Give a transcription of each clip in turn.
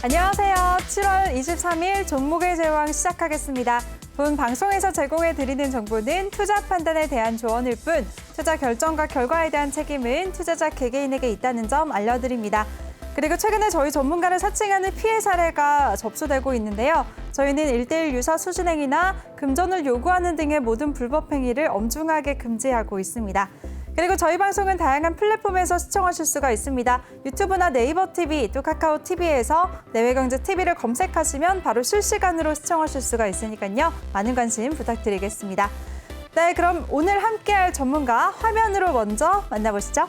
안녕하세요. 7월 23일 종목의 제왕 시작하겠습니다. 본 방송에서 제공해드리는 정보는 투자 판단에 대한 조언일 뿐 투자 결정과 결과에 대한 책임은 투자자 개개인에게 있다는 점 알려드립니다. 그리고 최근에 저희 전문가를 사칭하는 피해 사례가 접수되고 있는데요. 저희는 1:1 유사 수신행위나 금전을 요구하는 등의 모든 불법 행위를 엄중하게 금지하고 있습니다. 그리고 저희 방송은 다양한 플랫폼에서 시청하실 수가 있습니다. 유튜브나 네이버 TV, 또 카카오 TV에서 내외경제 TV를 검색하시면 바로 실시간으로 시청하실 수가 있으니까요. 많은 관심 부탁드리겠습니다. 네, 그럼 오늘 함께할 전문가 화면으로 먼저 만나보시죠.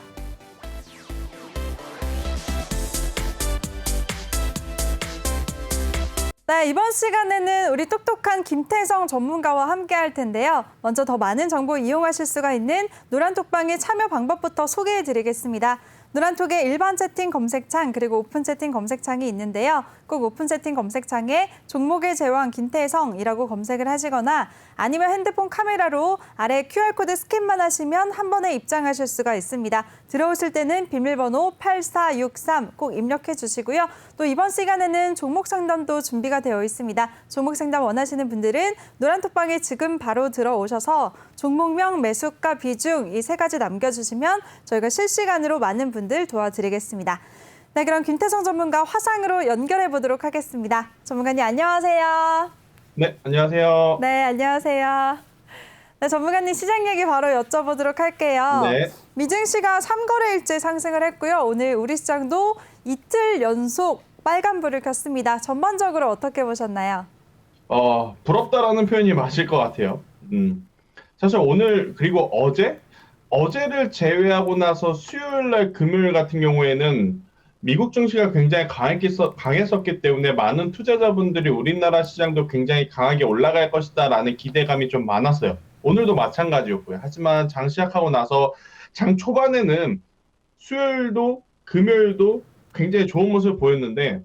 네, 이번 시간에는 우리 똑똑한 김태성 전문가와 함께 할 텐데요. 먼저 더 많은 정보 이용하실 수가 있는 노란톡방의 참여 방법부터 소개해 드리겠습니다. 노란톡에 일반 채팅 검색창 그리고 오픈 채팅 검색창이 있는데요. 꼭 오픈 채팅 검색창에 종목의 제왕 김태성이라고 검색을 하시거나 아니면 핸드폰 카메라로 아래 QR코드 스캔만 하시면 한 번에 입장하실 수가 있습니다. 들어오실 때는 비밀번호 8463 꼭 입력해 주시고요. 또 이번 시간에는 종목 상담도 준비가 되어 있습니다. 종목 상담 원하시는 분들은 노란톡방에 지금 바로 들어오셔서 종목명, 매수가, 비중 이 세 가지 남겨주시면 저희가 실시간으로 많은 분들 도와드리겠습니다. 네, 그럼 김태성 전문가 화상으로 연결해 보도록 하겠습니다. 전문가님 안녕하세요. 네, 안녕하세요. 네, 안녕하세요. 네, 전문가님 시장 얘기 바로 여쭤보도록 할게요. 네. 미증시가 3거래일째 상승을 했고요. 오늘 우리 시장도 이틀 연속 빨간불을 켰습니다. 전반적으로 어떻게 보셨나요? 부럽다라는 표현이 맞을 것 같아요. 사실 오늘 그리고 어제를 제외하고 나서 수요일 날 금요일 같은 경우에는 미국 증시가 굉장히 강했었기 때문에 많은 투자자분들이 우리나라 시장도 굉장히 강하게 올라갈 것이다라는 기대감이 좀 많았어요. 오늘도 마찬가지였고요. 하지만 장 시작하고 나서 장 초반에는 수요일도 금요일도 굉장히 좋은 모습을 보였는데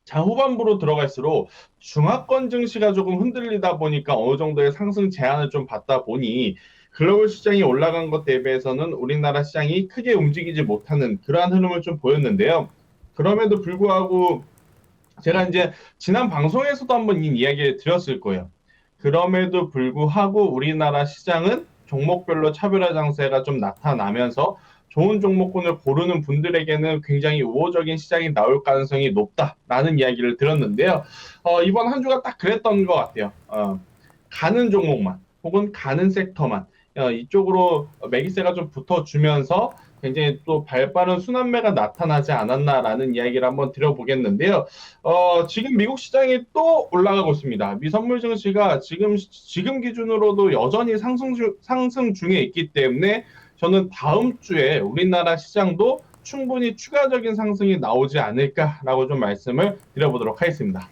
장 후반부로 들어갈수록 중하권 증시가 조금 흔들리다 보니까 어느 정도의 상승 제한을 좀 받다 보니 글로벌 시장이 올라간 것 대비해서는 우리나라 시장이 크게 움직이지 못하는 그러한 흐름을 좀 보였는데요. 그럼에도 불구하고 제가 이제 지난 방송에서도 한번 이 이야기를 드렸을 거예요. 그럼에도 불구하고 우리나라 시장은 종목별로 차별화 장세가 좀 나타나면서 좋은 종목군을 고르는 분들에게는 굉장히 우호적인 시장이 나올 가능성이 높다라는 이야기를 들었는데요. 이번 한 주가 딱 그랬던 것 같아요. 가는 종목만 혹은 가는 섹터만 이쪽으로 매기세가 좀 붙어주면서 굉장히 또 발빠른 순환매가 나타나지 않았나라는 이야기를 한번 드려보겠는데요. 지금 미국 시장이 또 올라가고 있습니다. 미 선물 증시가 지금 기준으로도 여전히 상승 중에 있기 때문에 저는 다음 주에 우리나라 시장도 충분히 추가적인 상승이 나오지 않을까라고 좀 말씀을 드려보도록 하겠습니다.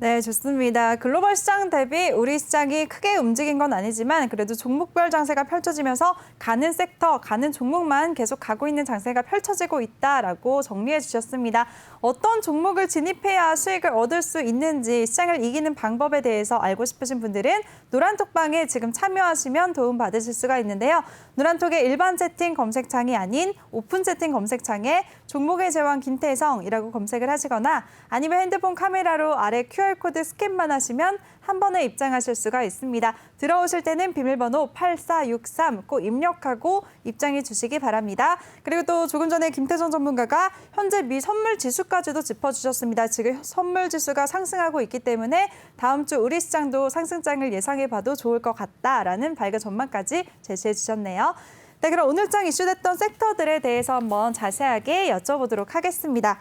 네, 좋습니다. 글로벌 시장 대비 우리 시장이 크게 움직인 건 아니지만 그래도 종목별 장세가 펼쳐지면서 가는 섹터, 가는 종목만 계속 가고 있는 장세가 펼쳐지고 있다라고 정리해 주셨습니다. 어떤 종목을 진입해야 수익을 얻을 수 있는지 시장을 이기는 방법에 대해서 알고 싶으신 분들은 노란톡방에 지금 참여하시면 도움 받으실 수가 있는데요. 노란톡의 일반 채팅 검색창이 아닌 오픈 채팅 검색창에 종목의 제왕 김태성이라고 검색을 하시거나 아니면 핸드폰 카메라로 아래 QR코드 스캔만 하시면 한 번에 입장하실 수가 있습니다. 들어오실 때는 비밀번호 8463 꼭 입력하고 입장해 주시기 바랍니다. 그리고 또 조금 전에 김태성 전문가가 현재 미 선물 지수까지도 짚어주셨습니다. 지금 선물 지수가 상승하고 있기 때문에 다음 주 우리 시장도 상승장을 예상해봐도 좋을 것 같다라는 밝은 전망까지 제시해 주셨네요. 네, 그럼 오늘 장 이슈됐던 섹터들에 대해서 한번 자세하게 여쭤보도록 하겠습니다.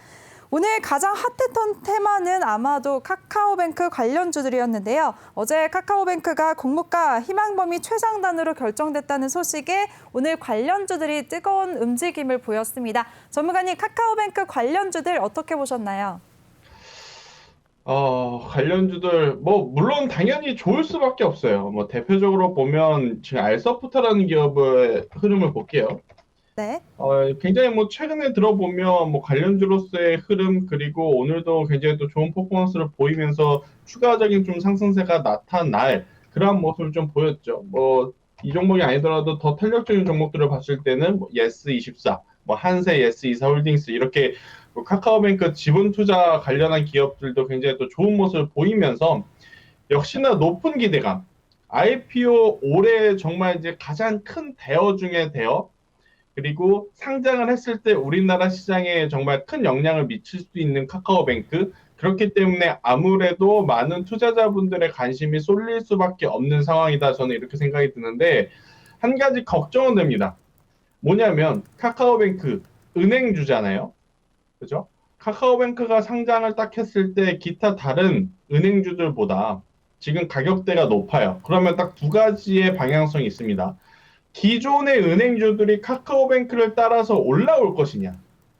오늘 가장 핫했던 테마는 아마도 카카오뱅크 관련주들이었는데요. 어제 카카오뱅크가 공모가 희망 범위 최상단으로 결정됐다는 소식에 오늘 관련주들이 뜨거운 움직임을 보였습니다. 전문가님, 카카오뱅크 관련주들 어떻게 보셨나요? 관련주들, 물론 당연히 좋을 수밖에 없어요. 대표적으로 보면 지금 알서프트라는 기업의 흐름을 볼게요. 네. 굉장히 최근에 들어보면 관련주로서의 흐름 그리고 오늘도 굉장히 또 좋은 퍼포먼스를 보이면서 추가적인 좀 상승세가 나타날 그러한 모습을 좀 보였죠. 이 종목이 아니더라도 더 탄력적인 종목들을 봤을 때는 예스24, 한세, 예스24홀딩스 이렇게 카카오뱅크 지분 투자 관련한 기업들도 굉장히 또 좋은 모습을 보이면서 역시나 높은 기대감. IPO 올해 정말 이제 가장 큰 대어 중에 대어, 그리고 상장을 했을 때 우리나라 시장에 정말 큰 영향을 미칠 수 있는 카카오뱅크. 그렇기 때문에 아무래도 많은 투자자분들의 관심이 쏠릴 수밖에 없는 상황이다. 저는 이렇게 생각이 드는데 한 가지 걱정은 됩니다. 뭐냐면 카카오뱅크 은행주잖아요. 그죠? 카카오뱅크가 상장을 딱 했을 때 기타 다른 은행주들보다 지금 가격대가 높아요. 그러면 딱 두 가지의 방향성이 있습니다. 기존의 은행주들이 카카오뱅크를 따라서 올라올 것이냐,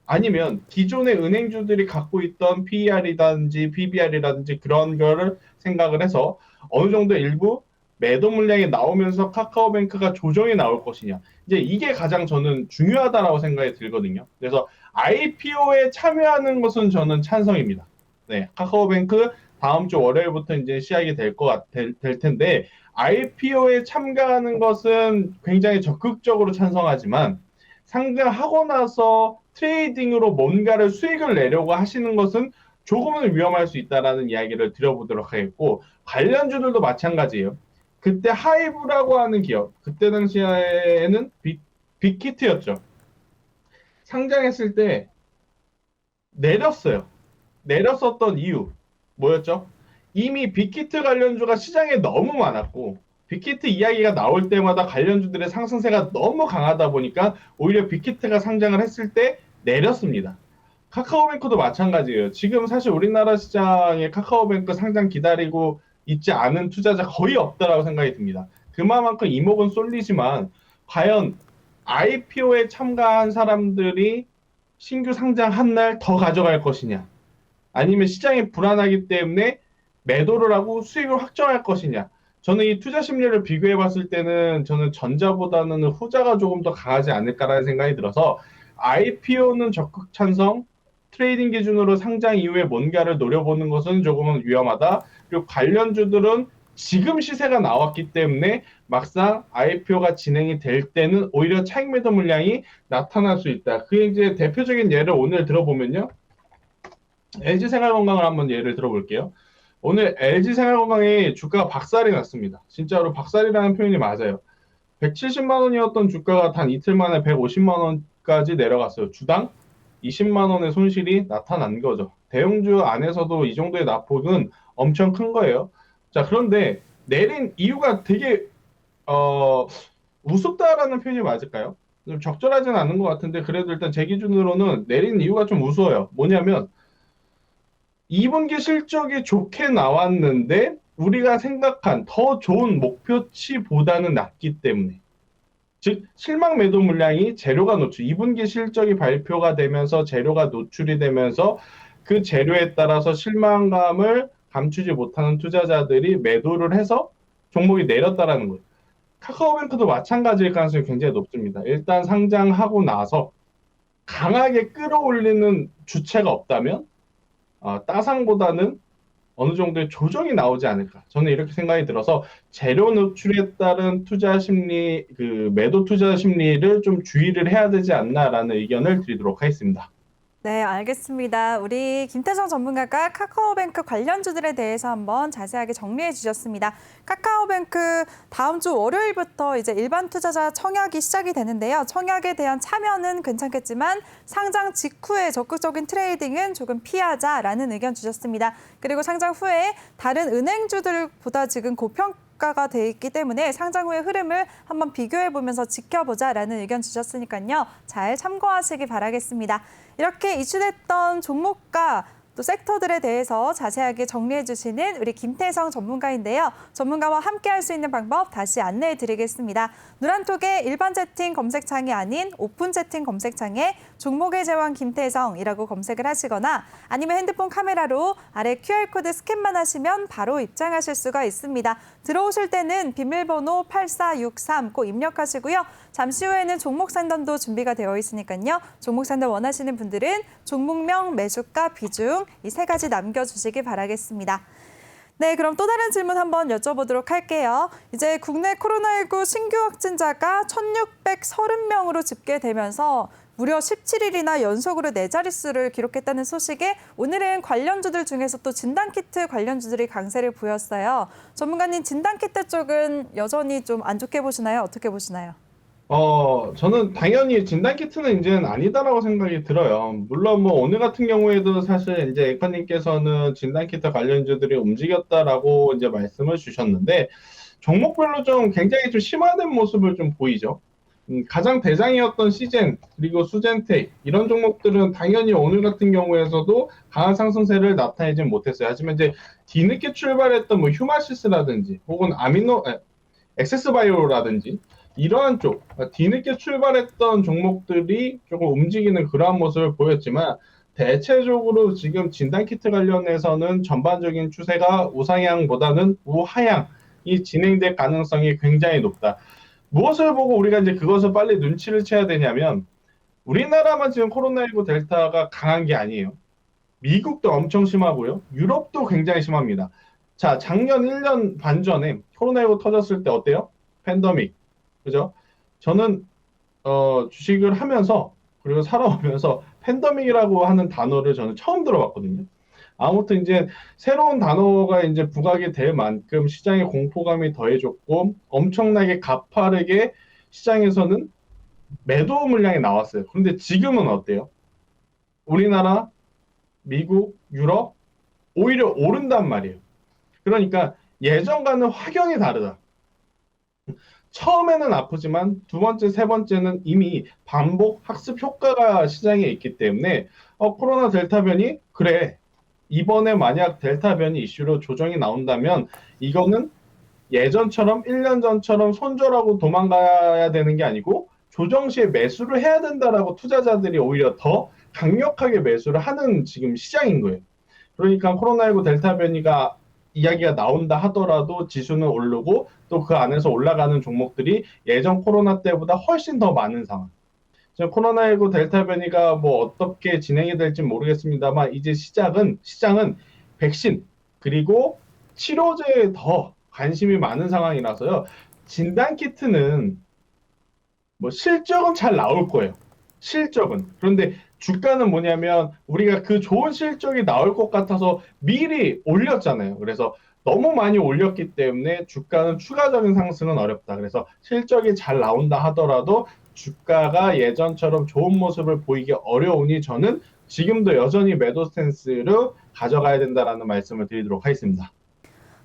아니면 기존의 은행주들이 갖고 있던 PER이라든지 PBR이라든지 그런 거를 생각을 해서 어느 정도 일부 매도 물량이 나오면서 카카오뱅크가 조정이 나올 것이냐. 이제 이게 가장 저는 중요하다라고 생각이 들거든요. 그래서 IPO에 참여하는 것은 저는 찬성입니다. 네, 카카오뱅크 다음 주 월요일부터 이제 시작이 될 텐데 IPO에 참가하는 것은 굉장히 적극적으로 찬성하지만 상장하고 나서 트레이딩으로 뭔가를 수익을 내려고 하시는 것은 조금은 위험할 수 있다라는 이야기를 드려보도록 하겠고, 관련주들도 마찬가지예요. 그때 하이브라고 하는 기업, 그때 당시에는 빅히트였죠. 상장했을 때 내렸어요. 내렸었던 이유 뭐였죠? 이미 빅히트 관련주가 시장에 너무 많았고 빅히트 이야기가 나올 때마다 관련주들의 상승세가 너무 강하다 보니까 오히려 빅히트가 상장을 했을 때 내렸습니다. 카카오뱅크도 마찬가지예요. 지금 사실 우리나라 시장에 카카오뱅크 상장 기다리고 있지 않은 투자자 거의 없다라고 생각이 듭니다. 그만큼 이목은 쏠리지만 과연 IPO에 참가한 사람들이 신규 상장 한 날 더 가져갈 것이냐, 아니면 시장이 불안하기 때문에 매도를 하고 수익을 확정할 것이냐. 저는 이 투자 심리를 비교해 봤을 때는 저는 전자보다는 후자가 조금 더 강하지 않을까라는 생각이 들어서 IPO는 적극 찬성, 트레이딩 기준으로 상장 이후에 뭔가를 노려보는 것은 조금은 위험하다. 그리고 관련주들은 지금 시세가 나왔기 때문에 막상 IPO가 진행이 될 때는 오히려 차익 매도 물량이 나타날 수 있다. 그 이제 대표적인 예를 오늘 들어보면요. LG생활건강을 한번 예를 들어볼게요. 오늘 LG생활건강의 주가가 박살이 났습니다. 진짜로 박살이라는 표현이 맞아요. 170만 원이었던 주가가 단 이틀 만에 150만 원까지 내려갔어요. 주당 20만 원의 손실이 나타난 거죠. 대형주 안에서도 이 정도의 낙폭은 엄청 큰 거예요. 자, 그런데 내린 이유가 되게 우습다라는 표현이 맞을까요? 좀 적절하진 않은 것 같은데 그래도 일단 제 기준으로는 내린 이유가 좀 우스워요. 뭐냐면 2분기 실적이 좋게 나왔는데 우리가 생각한 더 좋은 목표치보다는 낮기 때문에, 즉 실망 매도 물량이 재료가 노출, 2분기 실적이 발표가 되면서 재료가 노출이 되면서 그 재료에 따라서 실망감을 감추지 못하는 투자자들이 매도를 해서 종목이 내렸다라는 거예요. 카카오뱅크도 마찬가지일 가능성이 굉장히 높습니다. 일단 상장하고 나서 강하게 끌어올리는 주체가 없다면 따상보다는 어느 정도의 조정이 나오지 않을까. 저는 이렇게 생각이 들어서 재료 노출에 따른 투자 심리, 매도 투자 심리를 좀 주의를 해야 되지 않나라는 의견을 드리도록 하겠습니다. 네, 알겠습니다. 우리 김태성 전문가가 카카오뱅크 관련주들에 대해서 한번 자세하게 정리해 주셨습니다. 카카오뱅크 다음 주 월요일부터 이제 일반 투자자 청약이 시작이 되는데요. 청약에 대한 참여는 괜찮겠지만 상장 직후에 적극적인 트레이딩은 조금 피하자라는 의견 주셨습니다. 그리고 상장 후에 다른 은행주들보다 지금 고평가가 돼 있기 때문에 상장 후의 흐름을 한번 비교해 보면서 지켜보자라는 의견 주셨으니까요. 잘 참고하시기 바라겠습니다. 이렇게 이슈됐던 종목과 또 섹터들에 대해서 자세하게 정리해 주시는 우리 김태성 전문가인데요. 전문가와 함께 할 수 있는 방법 다시 안내해 드리겠습니다. 누란톡의 일반 채팅 검색창이 아닌 오픈 채팅 검색창에 종목의 제왕 김태성이라고 검색을 하시거나 아니면 핸드폰 카메라로 아래 QR코드 스캔만 하시면 바로 입장하실 수가 있습니다. 들어오실 때는 비밀번호 8463 꼭 입력하시고요. 잠시 후에는 종목 상담도 준비가 되어 있으니까요. 종목 상담 원하시는 분들은 종목명, 매수가, 비중 이 세 가지 남겨주시기 바라겠습니다. 네, 그럼 또 다른 질문 한번 여쭤보도록 할게요. 이제 국내 코로나19 신규 확진자가 1,630명으로 집계되면서 무려 17일이나 연속으로 네 자릿수를 기록했다는 소식에 오늘은 관련주들 중에서 또 진단키트 관련주들이 강세를 보였어요. 전문가님, 진단키트 쪽은 여전히 좀 안 좋게 보시나요? 어떻게 보시나요? 저는 당연히 진단키트는 이제는 아니다라고 생각이 들어요. 물론 뭐 오늘 같은 경우에도 사실 이제 앵커님께서는 진단키트 관련주들이 움직였다라고 이제 말씀을 주셨는데 종목별로 좀 굉장히 좀 심화된 모습을 좀 보이죠. 가장 대장이었던 시젠 그리고 수젠텍 이런 종목들은 당연히 오늘 같은 경우에서도 강한 상승세를 나타내지 못했어요. 하지만 이제 뒤늦게 출발했던 뭐 휴마시스라든지 혹은 엑세스바이오라든지 이러한 쪽 뒤늦게 출발했던 종목들이 조금 움직이는 그러한 모습을 보였지만 대체적으로 지금 진단키트 관련해서는 전반적인 추세가 우상향보다는 우하향이 진행될 가능성이 굉장히 높다. 무엇을 보고 우리가 이제 그것을 빨리 눈치를 채야 되냐면 우리나라만 지금 코로나19 델타가 강한 게 아니에요. 미국도 엄청 심하고요. 유럽도 굉장히 심합니다. 자, 작년 1년 반 전에 코로나19 터졌을 때 어때요? 팬데믹. 그죠? 저는 주식을 하면서 그리고 살아오면서 팬데믹이라고 하는 단어를 저는 처음 들어봤거든요. 아무튼 이제 새로운 단어가 이제 부각이 될 만큼 시장의 공포감이 더해졌고 엄청나게 가파르게 시장에서는 매도 물량이 나왔어요. 그런데 지금은 어때요? 우리나라, 미국, 유럽 오히려 오른단 말이에요. 그러니까 예전과는 확연히 다르다. 처음에는 아프지만 두 번째, 세 번째는 이미 반복 학습 효과가 시장에 있기 때문에 코로나 델타 변이 그래. 이번에 만약 델타 변이 이슈로 조정이 나온다면 이거는 예전처럼 1년 전처럼 손절하고 도망가야 되는 게 아니고 조정 시에 매수를 해야 된다라고 투자자들이 오히려 더 강력하게 매수를 하는 지금 시장인 거예요. 그러니까 코로나19 델타 변이가 이야기가 나온다 하더라도 지수는 오르고 또 그 안에서 올라가는 종목들이 예전 코로나 때보다 훨씬 더 많은 상황. 지금 코로나19 델타 변이가 뭐 어떻게 진행이 될지 모르겠습니다만 이제 시장은 백신 그리고 치료제에 더 관심이 많은 상황이라서요. 진단 키트는 뭐 실적은 잘 나올 거예요. 실적은. 그런데 주가는 뭐냐면 우리가 그 좋은 실적이 나올 것 같아서 미리 올렸잖아요. 그래서 너무 많이 올렸기 때문에 주가는 추가적인 상승은 어렵다. 그래서 실적이 잘 나온다 하더라도 주가가 예전처럼 좋은 모습을 보이기 어려우니 저는 지금도 여전히 매도 스탠스를 가져가야 된다라는 말씀을 드리도록 하겠습니다.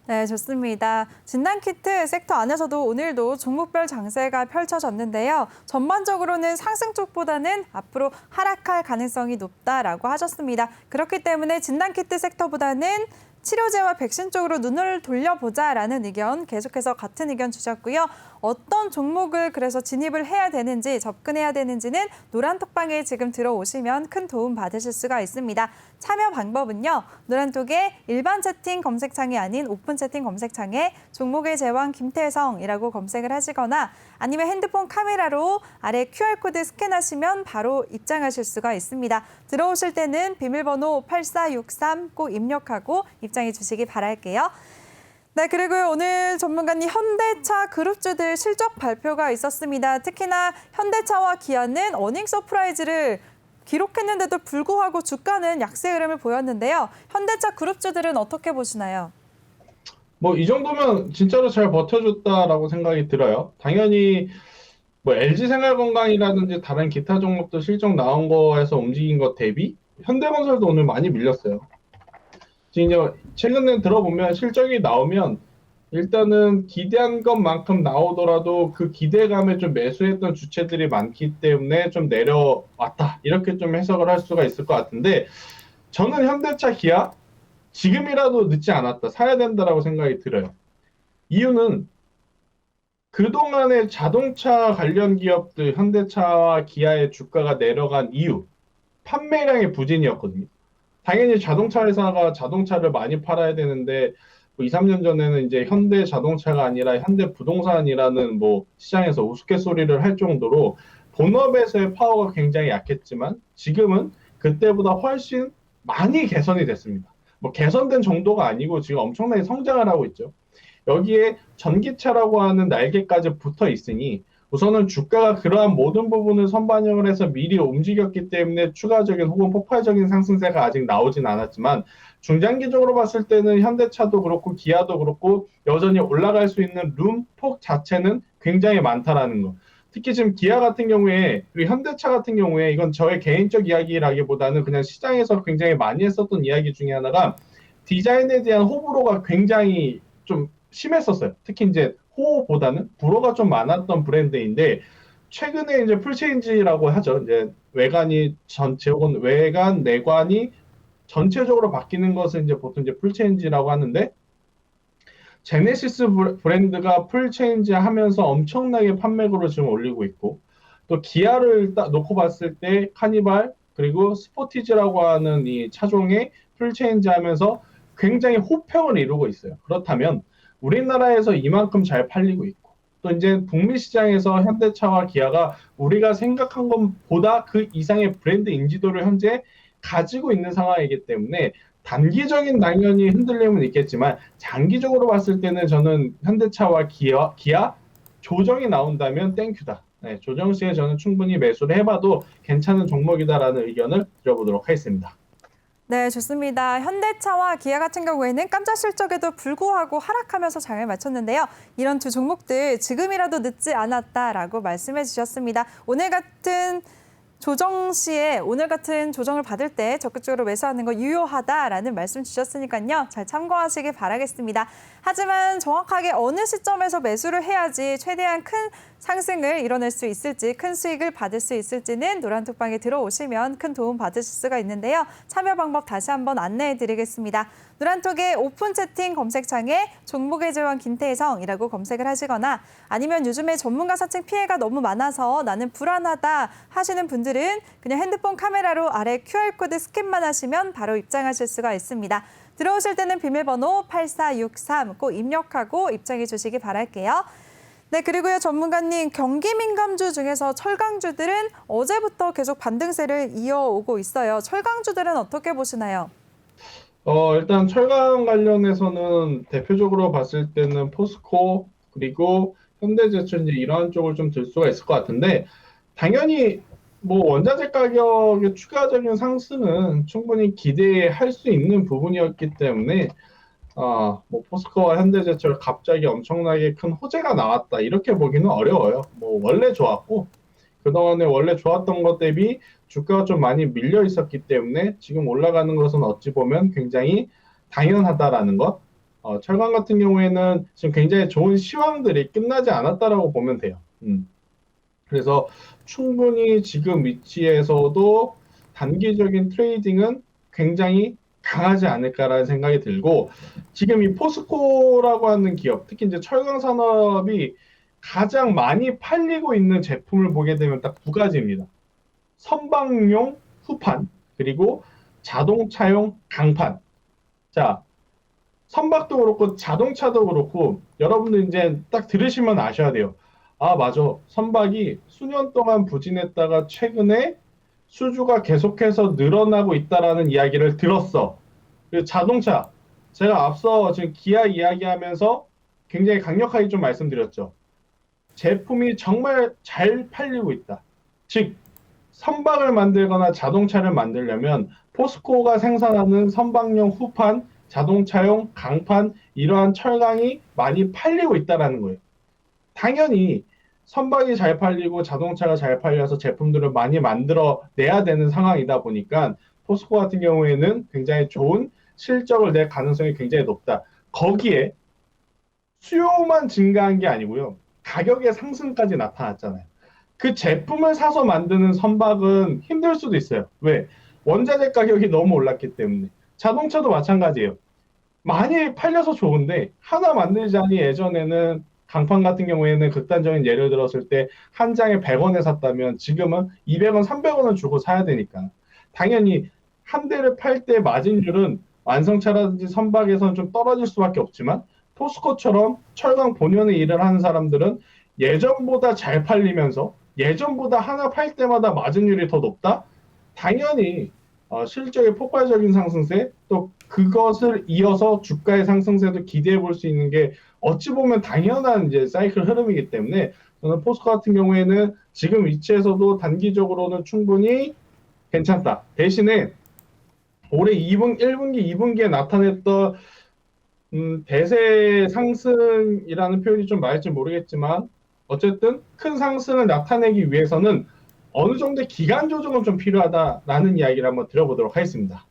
네, 좋습니다. 진단키트 섹터 안에서도 오늘도 종목별 장세가 펼쳐졌는데요. 전반적으로는 상승 쪽보다는 앞으로 하락할 가능성이 높다라고 하셨습니다. 그렇기 때문에 진단키트 섹터보다는 치료제와 백신 쪽으로 눈을 돌려보자라는 의견 계속해서 같은 의견 주셨고요. 어떤 종목을 그래서 진입을 해야 되는지 접근해야 되는지는 노란톡방에 지금 들어오시면 큰 도움 받으실 수가 있습니다. 참여 방법은요. 노란톡의 일반 채팅 검색창이 아닌 오픈 채팅 검색창에 종목의 제왕 김태성이라고 검색을 하시거나 아니면 핸드폰 카메라로 아래 QR코드 스캔하시면 바로 입장하실 수가 있습니다. 들어오실 때는 비밀번호 8463 꼭 입력하고 입장해 주시기 바랄게요. 네, 그리고 오늘 전문가님 현대차 그룹주들 실적 발표가 있었습니다. 특히나 현대차와 기아는 어닝 서프라이즈를 기록했는데도 불구하고 주가는 약세 흐름을 보였는데요. 현대차 그룹주들은 어떻게 보시나요? 뭐 이 정도면 진짜로 잘 버텨줬다라고 생각이 들어요. 당연히 뭐 LG생활건강이라든지 다른 기타 종목도 실적 나온 거에서 움직인 것 대비 현대건설도 오늘 많이 밀렸어요. 지금 이제 최근에 들어보면 실적이 나오면 일단은 기대한 것만큼 나오더라도 그 기대감에 좀 매수했던 주체들이 많기 때문에 좀 내려왔다. 이렇게 좀 해석을 할 수가 있을 것 같은데 저는 현대차, 기아 지금이라도 늦지 않았다. 사야 된다라고 생각이 들어요. 이유는 그동안의 자동차 관련 기업들 현대차와 기아의 주가가 내려간 이유 판매량의 부진이었거든요. 당연히 자동차 회사가 자동차를 많이 팔아야 되는데 뭐 2, 3년 전에는 이제 현대 자동차가 아니라 현대 부동산이라는 뭐 시장에서 우스갯소리를 할 정도로 본업에서의 파워가 굉장히 약했지만 지금은 그때보다 훨씬 많이 개선이 됐습니다. 뭐 개선된 정도가 아니고 지금 엄청나게 성장을 하고 있죠. 여기에 전기차라고 하는 날개까지 붙어 있으니 우선은 주가가 그러한 모든 부분을 선반영을 해서 미리 움직였기 때문에 추가적인 혹은 폭발적인 상승세가 아직 나오진 않았지만 중장기적으로 봤을 때는 현대차도 그렇고 기아도 그렇고 여전히 올라갈 수 있는 룸폭 자체는 굉장히 많다라는 거. 특히 지금 기아 같은 경우에 그리고 현대차 같은 경우에 이건 저의 개인적 이야기라기보다는 그냥 시장에서 굉장히 많이 했었던 이야기 중에 하나가 디자인에 대한 호불호가 굉장히 좀 심했었어요. 특히 이제 호보다는 불호가 좀 많았던 브랜드인데 최근에 이제 풀체인지라고 하죠. 이제 외관이 전체 혹은 외관 내관이 전체적으로 바뀌는 것을 이제 보통 이제 풀체인지라고 하는데 제네시스 브랜드가 풀체인지 하면서 엄청나게 판매고를 지금 올리고 있고 또 기아를 딱 놓고 봤을 때 카니발 그리고 스포티지라고 하는 이 차종의 풀체인지 하면서 굉장히 호평을 이루고 있어요. 그렇다면 우리나라에서 이만큼 잘 팔리고 있고 또 이제 북미 시장에서 현대차와 기아가 우리가 생각한 것보다 그 이상의 브랜드 인지도를 현재 가지고 있는 상황이기 때문에 단기적인 당연히 흔들림은 있겠지만 장기적으로 봤을 때는 저는 현대차와 기아 조정이 나온다면 땡큐다. 네, 조정 시에 저는 충분히 매수를 해봐도 괜찮은 종목이다라는 의견을 드려보도록 하겠습니다. 네, 좋습니다. 현대차와 기아 같은 경우에는 깜짝 실적에도 불구하고 하락하면서 장을 마쳤는데요. 이런 두 종목들 지금이라도 늦지 않았다라고 말씀해 주셨습니다. 오늘 같은 조정을 받을 때 적극적으로 매수하는 거 유효하다라는 말씀 주셨으니까요. 잘 참고하시기 바라겠습니다. 하지만 정확하게 어느 시점에서 매수를 해야지 최대한 큰 상승을 이뤄낼 수 있을지, 큰 수익을 받을 수 있을지는 노란톡방에 들어오시면 큰 도움 받으실 수가 있는데요. 참여 방법 다시 한번 안내해 드리겠습니다. 노란톡의 오픈 채팅 검색창에 종목의 제왕 김태성이라고 검색을 하시거나 아니면 요즘에 전문가 사칭 피해가 너무 많아서 나는 불안하다 하시는 분들은 그냥 핸드폰 카메라로 아래 QR코드 스캔만 하시면 바로 입장하실 수가 있습니다. 들어오실 때는 비밀번호 8463 꼭 입력하고 입장해 주시기 바랄게요. 네, 그리고요, 전문가님, 경기 민감주 중에서 철강주들은 어제부터 계속 반등세를 이어오고 있어요. 철강주들은 어떻게 보시나요? 일단 철강 관련해서는 대표적으로 봤을 때는 포스코 그리고 현대제철 이제 이러한 쪽을 좀 들 수가 있을 것 같은데 당연히 뭐 원자재 가격의 추가적인 상승은 충분히 기대할 수 있는 부분이었기 때문에 뭐 포스코와 현대제철 갑자기 엄청나게 큰 호재가 나왔다 이렇게 보기는 어려워요. 뭐 원래 좋았고 그동안에 원래 좋았던 것 대비 주가가 좀 많이 밀려 있었기 때문에 지금 올라가는 것은 어찌 보면 굉장히 당연하다라는 것. 철강 같은 경우에는 지금 굉장히 좋은 시황들이 끝나지 않았다라고 보면 돼요. 그래서 충분히 지금 위치에서도 단기적인 트레이딩은 굉장히 강하지 않을까라는 생각이 들고 지금 이 포스코라고 하는 기업, 특히 이제 철강 산업이 가장 많이 팔리고 있는 제품을 보게 되면 딱 두 가지입니다. 선박용 후판 그리고 자동차용 강판. 자, 선박도 그렇고 자동차도 그렇고 여러분들 이제 딱 들으시면 아셔야 돼요. 아, 맞아. 선박이 수년 동안 부진했다가 최근에 수주가 계속해서 늘어나고 있다라는 이야기를 들었어. 그리고 자동차. 제가 앞서 지금 기아 이야기하면서 굉장히 강력하게 좀 말씀드렸죠. 제품이 정말 잘 팔리고 있다. 즉, 선박을 만들거나 자동차를 만들려면 포스코가 생산하는 선박용 후판, 자동차용 강판 이러한 철강이 많이 팔리고 있다는 거예요. 당연히 선박이 잘 팔리고 자동차가 잘 팔려서 제품들을 많이 만들어 내야 되는 상황이다 보니까 포스코 같은 경우에는 굉장히 좋은 실적을 낼 가능성이 굉장히 높다. 거기에 수요만 증가한 게 아니고요. 가격의 상승까지 나타났잖아요. 그 제품을 사서 만드는 선박은 힘들 수도 있어요. 왜? 원자재 가격이 너무 올랐기 때문에. 자동차도 마찬가지예요. 많이 팔려서 좋은데 하나 만들자니 예전에는 강판 같은 경우에는 극단적인 예를 들었을 때 한 장에 100원에 샀다면 지금은 200원, 300원을 주고 사야 되니까 당연히 한 대를 팔 때 마진율은 완성차라든지 선박에서는 좀 떨어질 수밖에 없지만 포스코처럼 철강 본연의 일을 하는 사람들은 예전보다 잘 팔리면서 예전보다 하나 팔 때마다 마진율이 더 높다? 당연히 실적의 폭발적인 상승세, 또 그것을 이어서 주가의 상승세도 기대해 볼 수 있는 게 어찌 보면 당연한 이제 사이클 흐름이기 때문에 저는 포스코 같은 경우에는 지금 위치에서도 단기적으로는 충분히 괜찮다. 대신에 올해 1분기, 2분기에 나타냈던 대세 상승이라는 표현이 좀 맞을지 모르겠지만 어쨌든 큰 상승을 나타내기 위해서는 어느 정도의 기간 조정은 좀 필요하다라는 이야기를 한번 드려보도록 하겠습니다.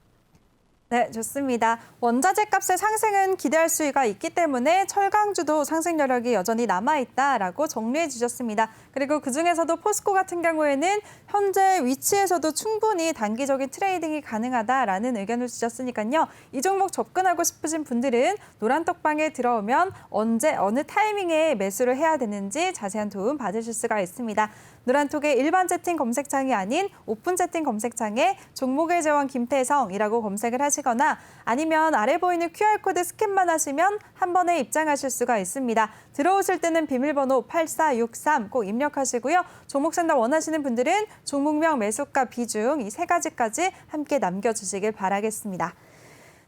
네, 좋습니다. 원자재 값의 상승은 기대할 수가 있기 때문에 철강주도 상승 여력이 여전히 남아있다라고 정리해 주셨습니다. 그리고 그중에서도 포스코 같은 경우에는 현재 위치에서도 충분히 단기적인 트레이딩이 가능하다라는 의견을 주셨으니까요. 이 종목 접근하고 싶으신 분들은 노란톡방에 들어오면 언제 어느 타이밍에 매수를 해야 되는지 자세한 도움 받으실 수가 있습니다. 노란톡의 일반 채팅 검색창이 아닌 오픈 채팅 검색창에 종목의 제왕 김태성이라고 검색을 하시거나 아니면 아래 보이는 QR코드 스캔만 하시면 한 번에 입장하실 수가 있습니다. 들어오실 때는 비밀번호 8463 꼭 입력하시고요. 종목 상담 원하시는 분들은 종목명, 매수가, 비중 이 세 가지까지 함께 남겨주시길 바라겠습니다.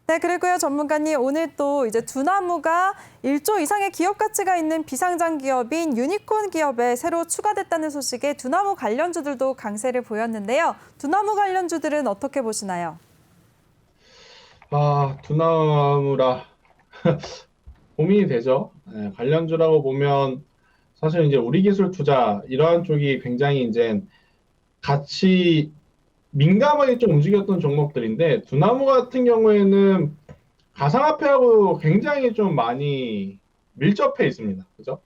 네, 그리고요, 전문가님, 오늘 또 이제 두나무가 1조 이상의 기업 가치가 있는 비상장 기업인 유니콘 기업에 새로 추가됐다는 소식에 두나무 관련주들도 강세를 보였는데요. 두나무 관련주들은 어떻게 보시나요? 두나무라 고민이 되죠. 네, 관련주라고 보면 사실 이제 우리 기술 투자 이러한 쪽이 굉장히 이제 같이 민감하게 좀 움직였던 종목들인데 두나무 같은 경우에는 가상화폐하고 굉장히 좀 많이 밀접해 있습니다. 그죠?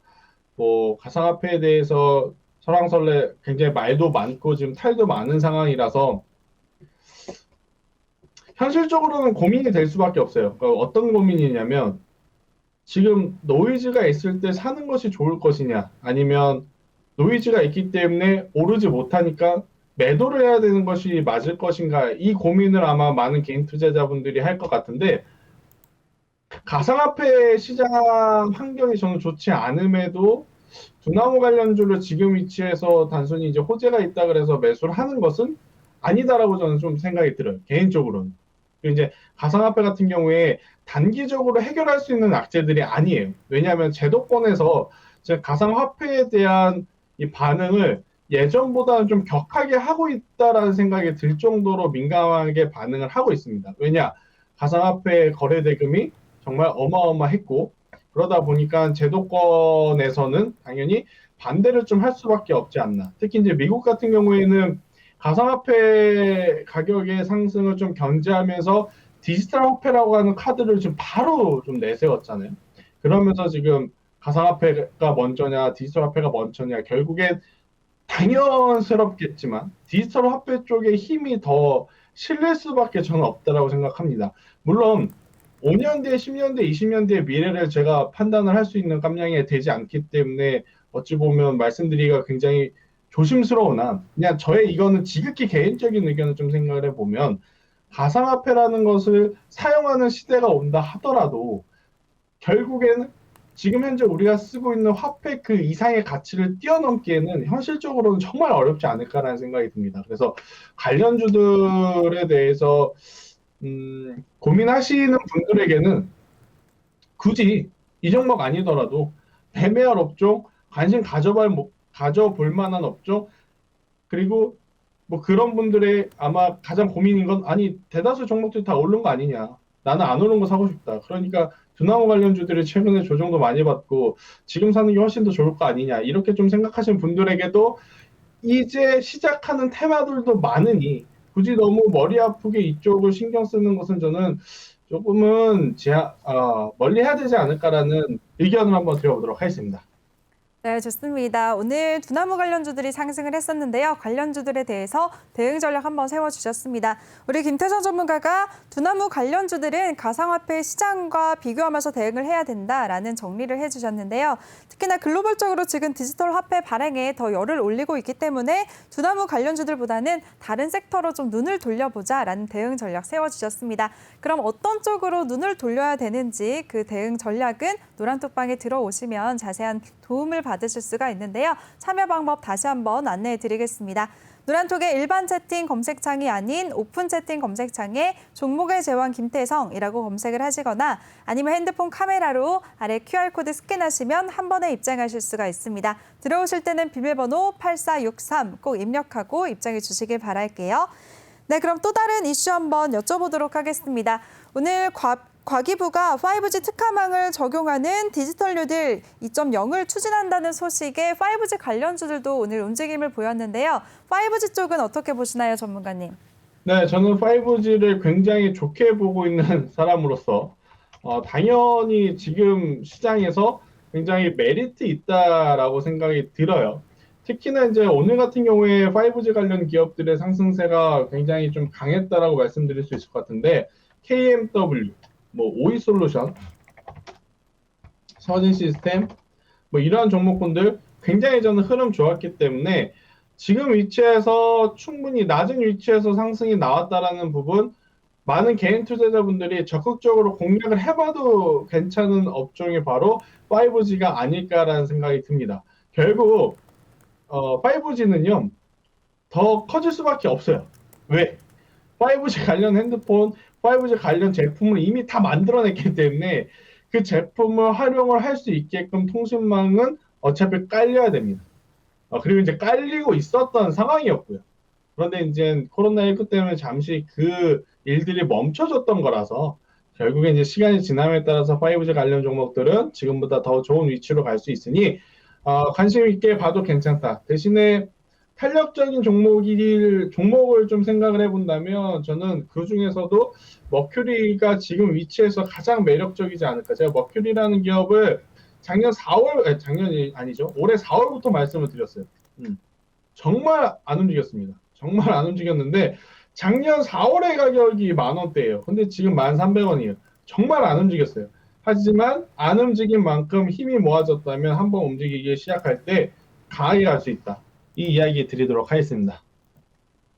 뭐 가상화폐에 대해서 설왕설래 굉장히 말도 많고 지금 탈도 많은 상황이라서 현실적으로는 고민이 될 수밖에 없어요. 그러니까 어떤 고민이냐면 지금 노이즈가 있을 때 사는 것이 좋을 것이냐 아니면 노이즈가 있기 때문에 오르지 못하니까 매도를 해야 되는 것이 맞을 것인가 이 고민을 아마 많은 개인 투자자분들이 할 것 같은데 가상화폐 시장 환경이 저는 좋지 않음에도 두나무 관련주를 지금 위치에서 단순히 이제 호재가 있다 그래서 매수를 하는 것은 아니다라고 저는 좀 생각이 들어요. 개인적으로는. 그리고 이제 가상화폐 같은 경우에 단기적으로 해결할 수 있는 악재들이 아니에요. 왜냐하면 제도권에서 가상화폐에 대한 이 반응을 예전보다는 좀 격하게 하고 있다라는 생각이 들 정도로 민감하게 반응을 하고 있습니다. 왜냐? 가상화폐 거래 대금이 정말 어마어마했고 그러다 보니까 제도권에서는 당연히 반대를 좀 할 수밖에 없지 않나. 특히 이제 미국 같은 경우에는 가상화폐 가격의 상승을 좀 견제하면서 디지털 화폐라고 하는 카드를 좀 바로 좀 내세웠잖아요. 그러면서 지금 가상화폐가 먼저냐, 디지털 화폐가 먼저냐, 결국엔 당연스럽겠지만 디지털 화폐 쪽에 힘이 더 실릴 수밖에 저는 없다라고 생각합니다. 물론 5년 뒤에, 10년 뒤에, 20년 뒤의 미래를 제가 판단을 할 수 있는 깜냥이 되지 않기 때문에 어찌 보면 말씀드리기가 굉장히 조심스러우나 그냥 저의 이거는 지극히 개인적인 의견을 좀 생각을 해보면 가상화폐라는 것을 사용하는 시대가 온다 하더라도 결국에는 지금 현재 우리가 쓰고 있는 화폐 그 이상의 가치를 뛰어넘기에는 현실적으로는 정말 어렵지 않을까라는 생각이 듭니다. 그래서 관련주들에 대해서 고민하시는 분들에게는 굳이 이 종목 아니더라도 매매할 업종, 관심 가져볼 만한 업종, 그리고 뭐 그런 분들의 아마 가장 고민인 건 아니 대다수 종목들이 다 오른 거 아니냐. 나는 안 오른 거 사고 싶다. 그러니까 두나무 관련주들이 최근에 조정도 많이 받고 지금 사는 게 훨씬 더 좋을 거 아니냐. 이렇게 좀 생각하시는 분들에게도 이제 시작하는 테마들도 많으니 굳이 너무 머리 아프게 이쪽을 신경 쓰는 것은 저는 조금은 멀리 해야 되지 않을까라는 의견을 한번 드려보도록 하겠습니다. 네, 좋습니다. 오늘 두나무 관련주들이 상승을 했었는데요. 관련주들에 대해서 대응 전략 한번 세워주셨습니다. 우리 김태성 전문가가 두나무 관련주들은 가상화폐 시장과 비교하면서 대응을 해야 된다라는 정리를 해주셨는데요. 특히나 글로벌적으로 지금 디지털 화폐 발행에 더 열을 올리고 있기 때문에 두나무 관련주들보다는 다른 섹터로 좀 눈을 돌려보자라는 대응 전략 세워주셨습니다. 그럼 어떤 쪽으로 눈을 돌려야 되는지 그 대응 전략은 노란톡방에 들어오시면 자세한 도움을 받으실 수가 있는데요. 참여 방법 다시 한번 안내해 드리겠습니다. 노란톡의 일반 채팅 검색창이 아닌 오픈 채팅 검색창에 종목의 제왕 김태성이라고 검색을 하시거나 아니면 핸드폰 카메라로 아래 QR코드 스캔하시면 한 번에 입장하실 수가 있습니다. 들어오실 때는 비밀번호 8463 꼭 입력하고 입장해 주시길 바랄게요. 네, 그럼 또 다른 이슈 한번 여쭤보도록 하겠습니다. 오늘 과기부가 5G 특화망을 적용하는 디지털 뉴딜 2.0을 추진한다는 소식에 5G 관련주들도 오늘 움직임을 보였는데요. 5G 쪽은 어떻게 보시나요, 전문가님? 네, 저는 5G를 굉장히 좋게 보고 있는 사람으로서 당연히 지금 시장에서 굉장히 메리트 있다라고 생각이 들어요. 특히나 이제 오늘 같은 경우에 5G 관련 기업들의 상승세가 굉장히 좀 강했다라고 말씀드릴 수 있을 것 같은데 KMW, 뭐 오이솔루션, 서진 시스템, 뭐 이러한 종목군들 굉장히 저는 흐름 좋았기 때문에 지금 위치에서 충분히 낮은 위치에서 상승이 나왔다라는 부분 많은 개인 투자자분들이 적극적으로 공략을 해봐도 괜찮은 업종이 바로 5G가 아닐까라는 생각이 듭니다. 결국 5G는요 더 커질 수밖에 없어요. 왜? 5G 관련 핸드폰, 5G 관련 제품을 이미 다 만들어냈기 때문에 그 제품을 활용을 할 수 있게끔 통신망은 어차피 깔려야 됩니다. 그리고 이제 깔리고 있었던 상황이었고요. 그런데 이제 코로나19 때문에 잠시 그 일들이 멈춰졌던 거라서 결국에 이제 시간이 지남에 따라서 5G 관련 종목들은 지금보다 더 좋은 위치로 갈 수 있으니 관심 있게 봐도 괜찮다. 대신에 탄력적인 종목을 좀 생각을 해본다면 저는 그 중에서도 머큐리가 지금 위치에서 가장 매력적이지 않을까. 제가 머큐리라는 기업을 작년이 아니죠. 올해 4월부터 말씀을 드렸어요. 정말 안 움직였습니다. 정말 안 움직였는데 작년 4월의 가격이 10,000원대예요. 근데 지금 1,300원이에요. 정말 안 움직였어요. 하지만 안 움직인 만큼 힘이 모아졌다면 한번 움직이기 시작할 때 강하게 갈 수 있다. 이 이야기 드리도록 하겠습니다.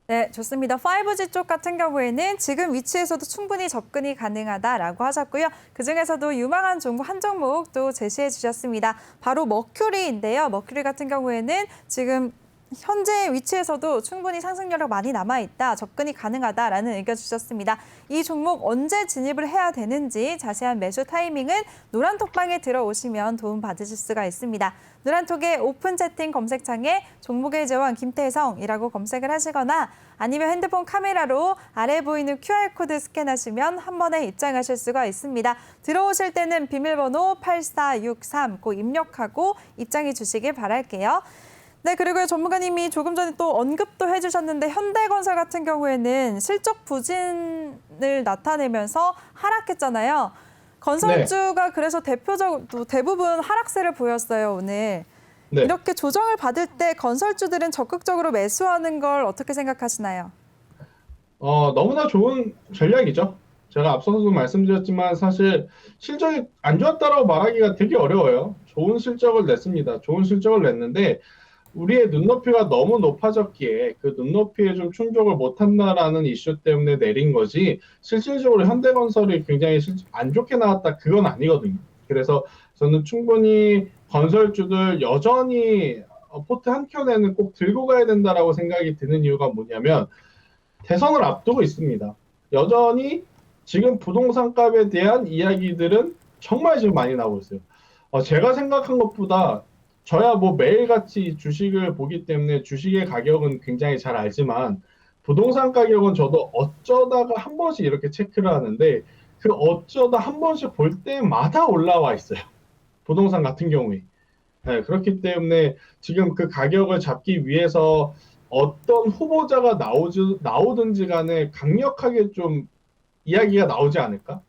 네, 좋습니다. 5G 쪽 같은 경우에는 지금 위치에서도 충분히 접근이 가능하다라고 하셨고요. 그중에서도 유망한 종목 한 종목 또 제시해 주셨습니다. 바로 머큐리인데요. 머큐리 같은 경우에는 지금 현재 위치에서도 충분히 상승력이 많이 남아있다, 접근이 가능하다라는 의견 주셨습니다. 이 종목 언제 진입을 해야 되는지 자세한 매수 타이밍은 노란톡방에 들어오시면 도움 받으실 수가 있습니다. 노란톡의 오픈 채팅 검색창에 종목의 제왕 김태성이라고 검색을 하시거나 아니면 핸드폰 카메라로 아래 보이는 QR코드 스캔하시면 한 번에 입장하실 수가 있습니다. 들어오실 때는 비밀번호 8463 꼭 입력하고 입장해 주시길 바랄게요. 네, 그리고 전문가님이 조금 전에 또 언급도 해주셨는데 현대건설 같은 경우에는 실적 부진을 나타내면서 하락했잖아요. 건설주가 그래서 대부분 하락세를 보였어요, 오늘. 네. 이렇게 조정을 받을 때 건설주들은 적극적으로 매수하는 걸 어떻게 생각하시나요? 너무나 좋은 전략이죠. 제가 앞서서도 말씀드렸지만 사실 실적이 안 좋았다라고 말하기가 되게 어려워요. 좋은 실적을 냈습니다. 좋은 실적을 냈는데 우리의 눈높이가 너무 높아졌기에 그 눈높이에 좀 충족을 못한다라는 이슈 때문에 내린 거지 실질적으로 현대건설이 굉장히 안 좋게 나왔다 그건 아니거든요. 그래서 저는 충분히 건설주들 여전히 포트 한 켠에는 꼭 들고 가야 된다라고 생각이 드는 이유가 뭐냐면 대선을 앞두고 있습니다. 여전히 지금 부동산 값에 대한 이야기들은 정말 지금 많이 나오고 있어요. 제가 생각한 것보다 저야 뭐 매일같이 주식을 보기 때문에 주식의 가격은 굉장히 잘 알지만 부동산 가격은 저도 어쩌다가 한 번씩 이렇게 체크를 하는데 그 어쩌다 한 번씩 볼 때마다 올라와 있어요. 부동산 같은 경우에. 네, 그렇기 때문에 지금 그 가격을 잡기 위해서 어떤 후보자가 나오든지 간에 강력하게 좀 이야기가 나오지 않을까?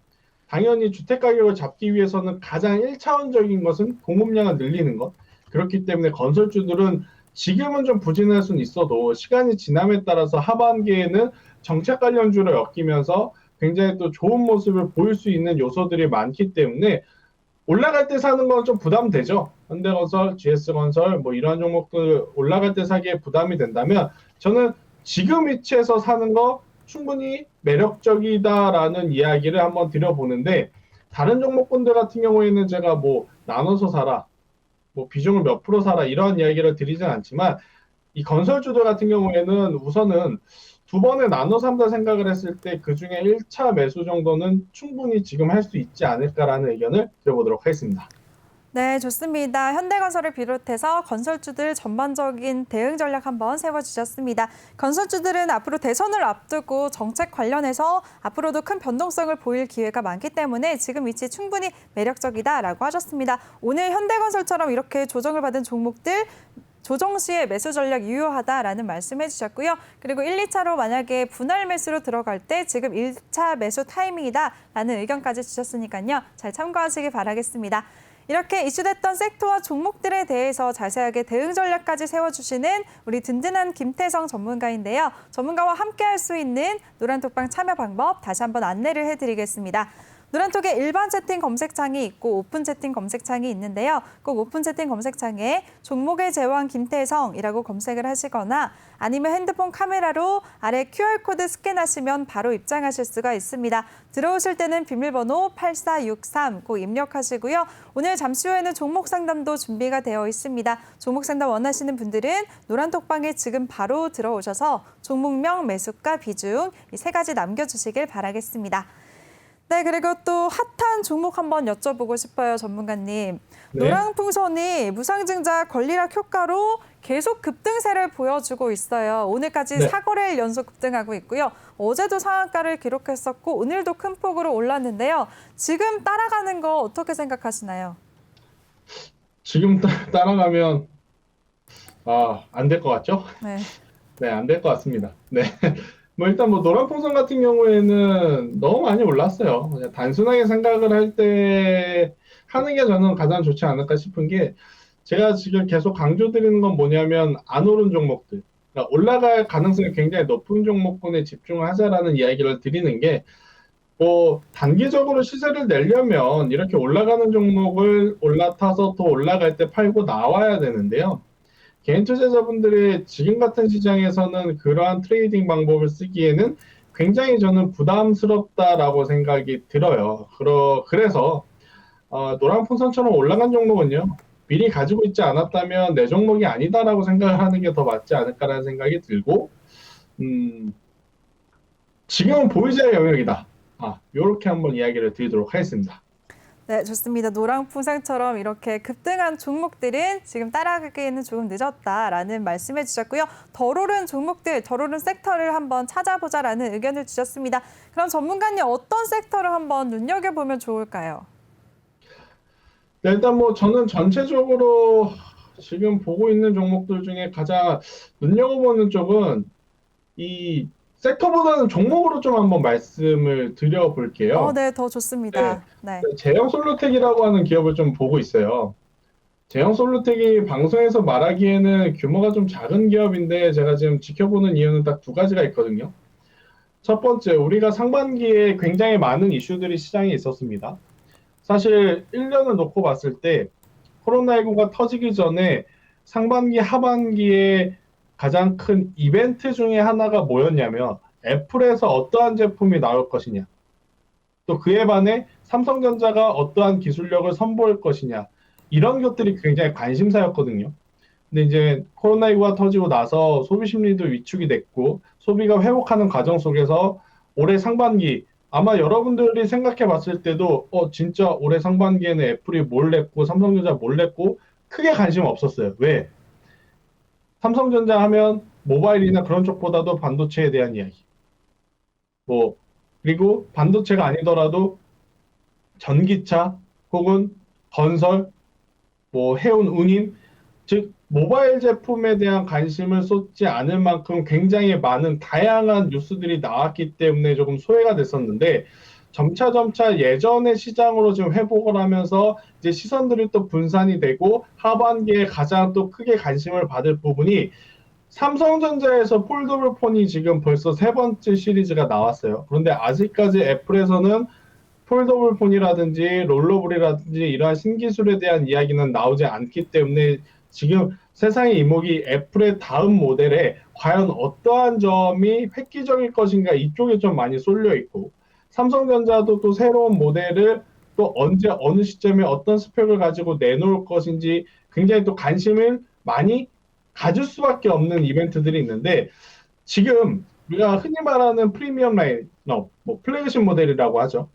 당연히 주택 가격을 잡기 위해서는 가장 1차원적인 것은 공급량을 늘리는 것. 그렇기 때문에 건설주들은 지금은 좀 부진할 수는 있어도 시간이 지남에 따라서 하반기에는 정책 관련주로 엮이면서 굉장히 또 좋은 모습을 보일 수 있는 요소들이 많기 때문에 올라갈 때 사는 건 좀 부담되죠. 현대건설, GS건설 뭐 이런 종목들 올라갈 때 사기에 부담이 된다면 저는 지금 위치에서 사는 거 충분히 매력적이다라는 이야기를 한번 드려보는데 다른 종목군들 같은 경우에는 제가 뭐 나눠서 사라 뭐 비중을 몇 프로 사라 이런 이야기를 드리진 않지만 이 건설주들 같은 경우에는 우선은 두 번에 나눠 산다 생각을 했을 때 그중에 1차 매수 정도는 충분히 지금 할 수 있지 않을까라는 의견을 드려보도록 하겠습니다. 네, 좋습니다. 현대건설을 비롯해서 건설주들 전반적인 대응 전략 한번 세워주셨습니다. 건설주들은 앞으로 대선을 앞두고 정책 관련해서 앞으로도 큰 변동성을 보일 기회가 많기 때문에 지금 위치 충분히 매력적이다라고 하셨습니다. 오늘 현대건설처럼 이렇게 조정을 받은 종목들 조정 시에 매수 전략 유효하다라는 말씀해 주셨고요. 그리고 1, 2차로 만약에 분할 매수로 들어갈 때 지금 1차 매수 타이밍이다라는 의견까지 주셨으니까요. 잘 참고하시기 바라겠습니다. 이렇게 이슈됐던 섹터와 종목들에 대해서 자세하게 대응 전략까지 세워주시는 우리 든든한 김태성 전문가인데요. 전문가와 함께할 수 있는 노란톡방 참여 방법 다시 한번 안내를 해드리겠습니다. 노란톡에 일반 채팅 검색창이 있고 오픈 채팅 검색창이 있는데요. 꼭 오픈 채팅 검색창에 종목의 제왕 김태성이라고 검색을 하시거나 아니면 핸드폰 카메라로 아래 QR코드 스캔하시면 바로 입장하실 수가 있습니다. 들어오실 때는 비밀번호 8463 꼭 입력하시고요. 오늘 잠시 후에는 종목 상담도 준비가 되어 있습니다. 종목 상담 원하시는 분들은 노란톡방에 지금 바로 들어오셔서 종목명, 매수가, 비중 이 세 가지 남겨주시길 바라겠습니다. 네, 그리고 또 핫한 종목 한번 여쭤보고 싶어요, 전문가님. 네. 노랑풍선이 무상증자 권리락 효과로 계속 급등세를 보여주고 있어요. 오늘까지 네. 4거래일 연속 급등하고 있고요. 어제도 상한가를 기록했었고 오늘도 큰 폭으로 올랐는데요. 지금 따라가는 거 어떻게 생각하시나요? 지금 따라가면 안 될 것 같죠? 네. 네, 안 될 것 같습니다. 네. 뭐 일단 뭐 노란풍선 같은 경우에는 너무 많이 올랐어요. 그냥 단순하게 생각을 할 때 하는 게 저는 가장 좋지 않을까 싶은 게 제가 지금 계속 강조드리는 건 뭐냐면 안 오른 종목들, 그러니까 올라갈 가능성이 굉장히 높은 종목군에 집중하자라는 이야기를 드리는 게 뭐 단기적으로 시세를 내려면 이렇게 올라가는 종목을 올라타서 더 올라갈 때 팔고 나와야 되는데요. 개인 투자자분들이 지금 같은 시장에서는 그러한 트레이딩 방법을 쓰기에는 굉장히 저는 부담스럽다라고 생각이 들어요. 그래서 노란풍선처럼 올라간 종목은요. 미리 가지고 있지 않았다면 내 종목이 아니다라고 생각을 하는 게 더 맞지 않을까라는 생각이 들고 지금은 보유자의 영역이다. 이렇게 한번 이야기를 드리도록 하겠습니다. 네, 좋습니다. 노랑풍선처럼 이렇게 급등한 종목들은 지금 따라가기에는 조금 늦었다라는 말씀해 주셨고요. 덜 오른 종목들, 덜 오른 섹터를 한번 찾아보자라는 의견을 주셨습니다. 그럼 전문가님 어떤 섹터를 한번 눈여겨보면 좋을까요? 네, 일단 뭐 저는 전체적으로 지금 보고 있는 종목들 중에 가장 눈여겨보는 쪽은 이 섹터보다는 종목으로 좀 한번 말씀을 드려볼게요. 네, 더 좋습니다. 네. 제형솔루텍이라고 하는 기업을 좀 보고 있어요. 제형솔루텍이 방송에서 말하기에는 규모가 좀 작은 기업인데 제가 지금 지켜보는 이유는 딱 두 가지가 있거든요. 첫 번째, 우리가 상반기에 굉장히 많은 이슈들이 시장에 있었습니다. 사실 1년을 놓고 봤을 때 코로나19가 터지기 전에 상반기, 하반기에 가장 큰 이벤트 중에 하나가 뭐였냐면 애플에서 어떠한 제품이 나올 것이냐, 또 그에 반해 삼성전자가 어떠한 기술력을 선보일 것이냐, 이런 것들이 굉장히 관심사였거든요. 근데 이제 코로나19가 터지고 나서 소비 심리도 위축이 됐고 소비가 회복하는 과정 속에서 올해 상반기 아마 여러분들이 생각해 봤을 때도 진짜 올해 상반기에는 애플이 뭘 냈고 삼성전자 뭘 냈고 크게 관심 없었어요. 왜? 삼성전자 하면 모바일이나 그런 쪽보다도 반도체에 대한 이야기. 그리고 반도체가 아니더라도 전기차 혹은 건설, 해운 운임, 즉 모바일 제품에 대한 관심을 쏟지 않을 만큼 굉장히 많은 다양한 뉴스들이 나왔기 때문에 조금 소외가 됐었는데 점차 예전의 시장으로 지금 회복을 하면서 이제 시선들이 또 분산이 되고 하반기에 가장 또 크게 관심을 받을 부분이 삼성전자에서 폴더블 폰이 지금 벌써 3번째 시리즈가 나왔어요. 그런데 아직까지 애플에서는 폴더블 폰이라든지 롤러블이라든지 이러한 신기술에 대한 이야기는 나오지 않기 때문에 지금 세상의 이목이 애플의 다음 모델에 과연 어떠한 점이 획기적일 것인가 이쪽에 좀 많이 쏠려 있고 삼성전자도 또 새로운 모델을 또 언제 어느 시점에 어떤 스펙을 가지고 내놓을 것인지 굉장히 또 관심을 많이 가질 수밖에 없는 이벤트들이 있는데 지금 우리가 흔히 말하는 프리미엄 라인업, 뭐 플래그십 모델이라고 하죠.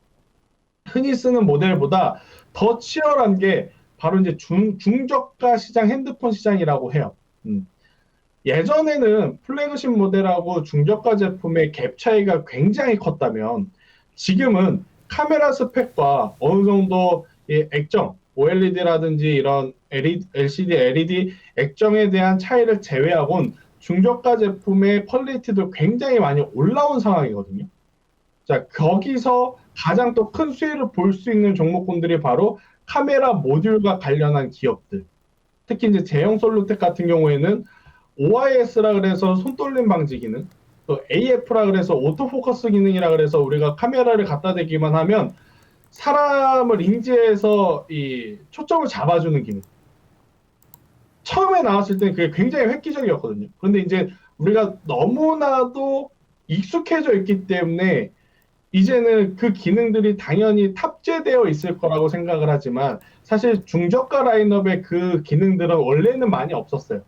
흔히 쓰는 모델보다 더 치열한 게 바로 이제 중저가 시장 핸드폰 시장이라고 해요. 예전에는 플래그십 모델하고 중저가 제품의 갭 차이가 굉장히 컸다면 지금은 카메라 스펙과 어느 정도 액정, OLED라든지 이런 LCD, LED 액정에 대한 차이를 제외하고는 중저가 제품의 퀄리티도 굉장히 많이 올라온 상황이거든요. 자, 거기서 가장 또 큰 수혜를 볼 수 있는 종목군들이 바로 카메라 모듈과 관련한 기업들. 특히 이제 제형 솔루텍 같은 경우에는 OIS라 그래서 손떨림 방지 기능, 또 AF라 그래서 오토포커스 기능이라 그래서 우리가 카메라를 갖다 대기만 하면 사람을 인지해서 이 초점을 잡아주는 기능. 처음에 나왔을 때는 그게 굉장히 획기적이었거든요. 그런데 이제 우리가 너무나도 익숙해져 있기 때문에 이제는 그 기능들이 당연히 탑재되어 있을 거라고 생각을 하지만 사실 중저가 라인업의 그 기능들은 원래는 많이 없었어요.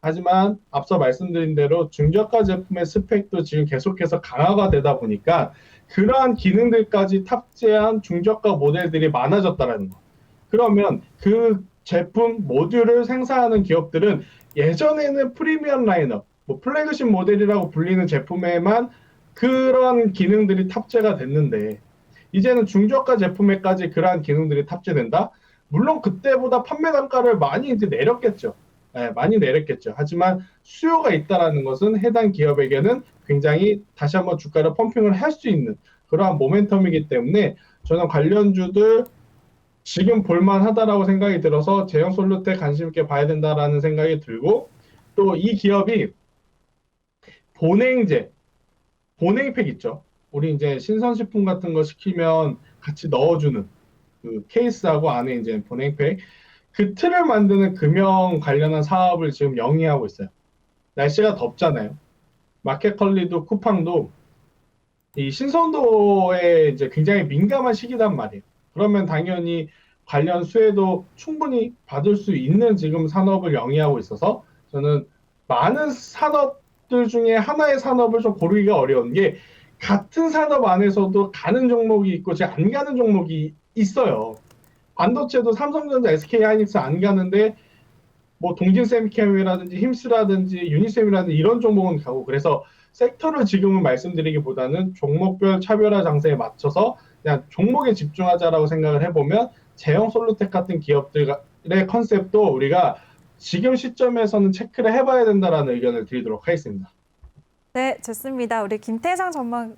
하지만 앞서 말씀드린 대로 중저가 제품의 스펙도 지금 계속해서 강화가 되다 보니까 그러한 기능들까지 탑재한 중저가 모델들이 많아졌다는 거. 그러면 그 제품 모듈을 생산하는 기업들은 예전에는 프리미엄 라인업, 뭐 플래그십 모델이라고 불리는 제품에만 그런 기능들이 탑재가 됐는데 이제는 중저가 제품에까지 그러한 기능들이 탑재된다? 물론 그때보다 판매 단가를 많이 이제 내렸겠죠. 네, 많이 내렸겠죠. 하지만 수요가 있다라는 것은 해당 기업에게는 굉장히 다시 한번 주가를 펌핑을 할 수 있는 그러한 모멘텀이기 때문에 저는 관련주들 지금 볼만하다라고 생각이 들어서 제형 솔루텍 관심 있게 봐야 된다라는 생각이 들고 또 이 기업이 보냉팩 있죠. 우리 이제 신선식품 같은 거 시키면 같이 넣어주는 그 케이스하고 안에 이제 보냉팩 그 틀을 만드는 금형 관련한 사업을 지금 영위하고 있어요. 날씨가 덥잖아요. 마켓컬리도 쿠팡도 이 신선도에 이제 굉장히 민감한 시기단 말이에요. 그러면 당연히 관련 수혜도 충분히 받을 수 있는 지금 산업을 영위하고 있어서 저는 많은 산업들 중에 하나의 산업을 좀 고르기가 어려운 게 같은 산업 안에서도 가는 종목이 있고 안 가는 종목이 있어요. 반도체도 삼성전자, SK하이닉스 안 가는데 뭐 동진세미캠이라든지 힘스라든지 유니셈이라든지 이런 종목은 가고 그래서 섹터를 지금은 말씀드리기보다는 종목별 차별화 장세에 맞춰서 그냥 종목에 집중하자라고 생각을 해보면 제형 솔루텍 같은 기업들의 컨셉도 우리가 지금 시점에서는 체크를 해봐야 된다라는 의견을 드리도록 하겠습니다. 네, 좋습니다. 우리 김태성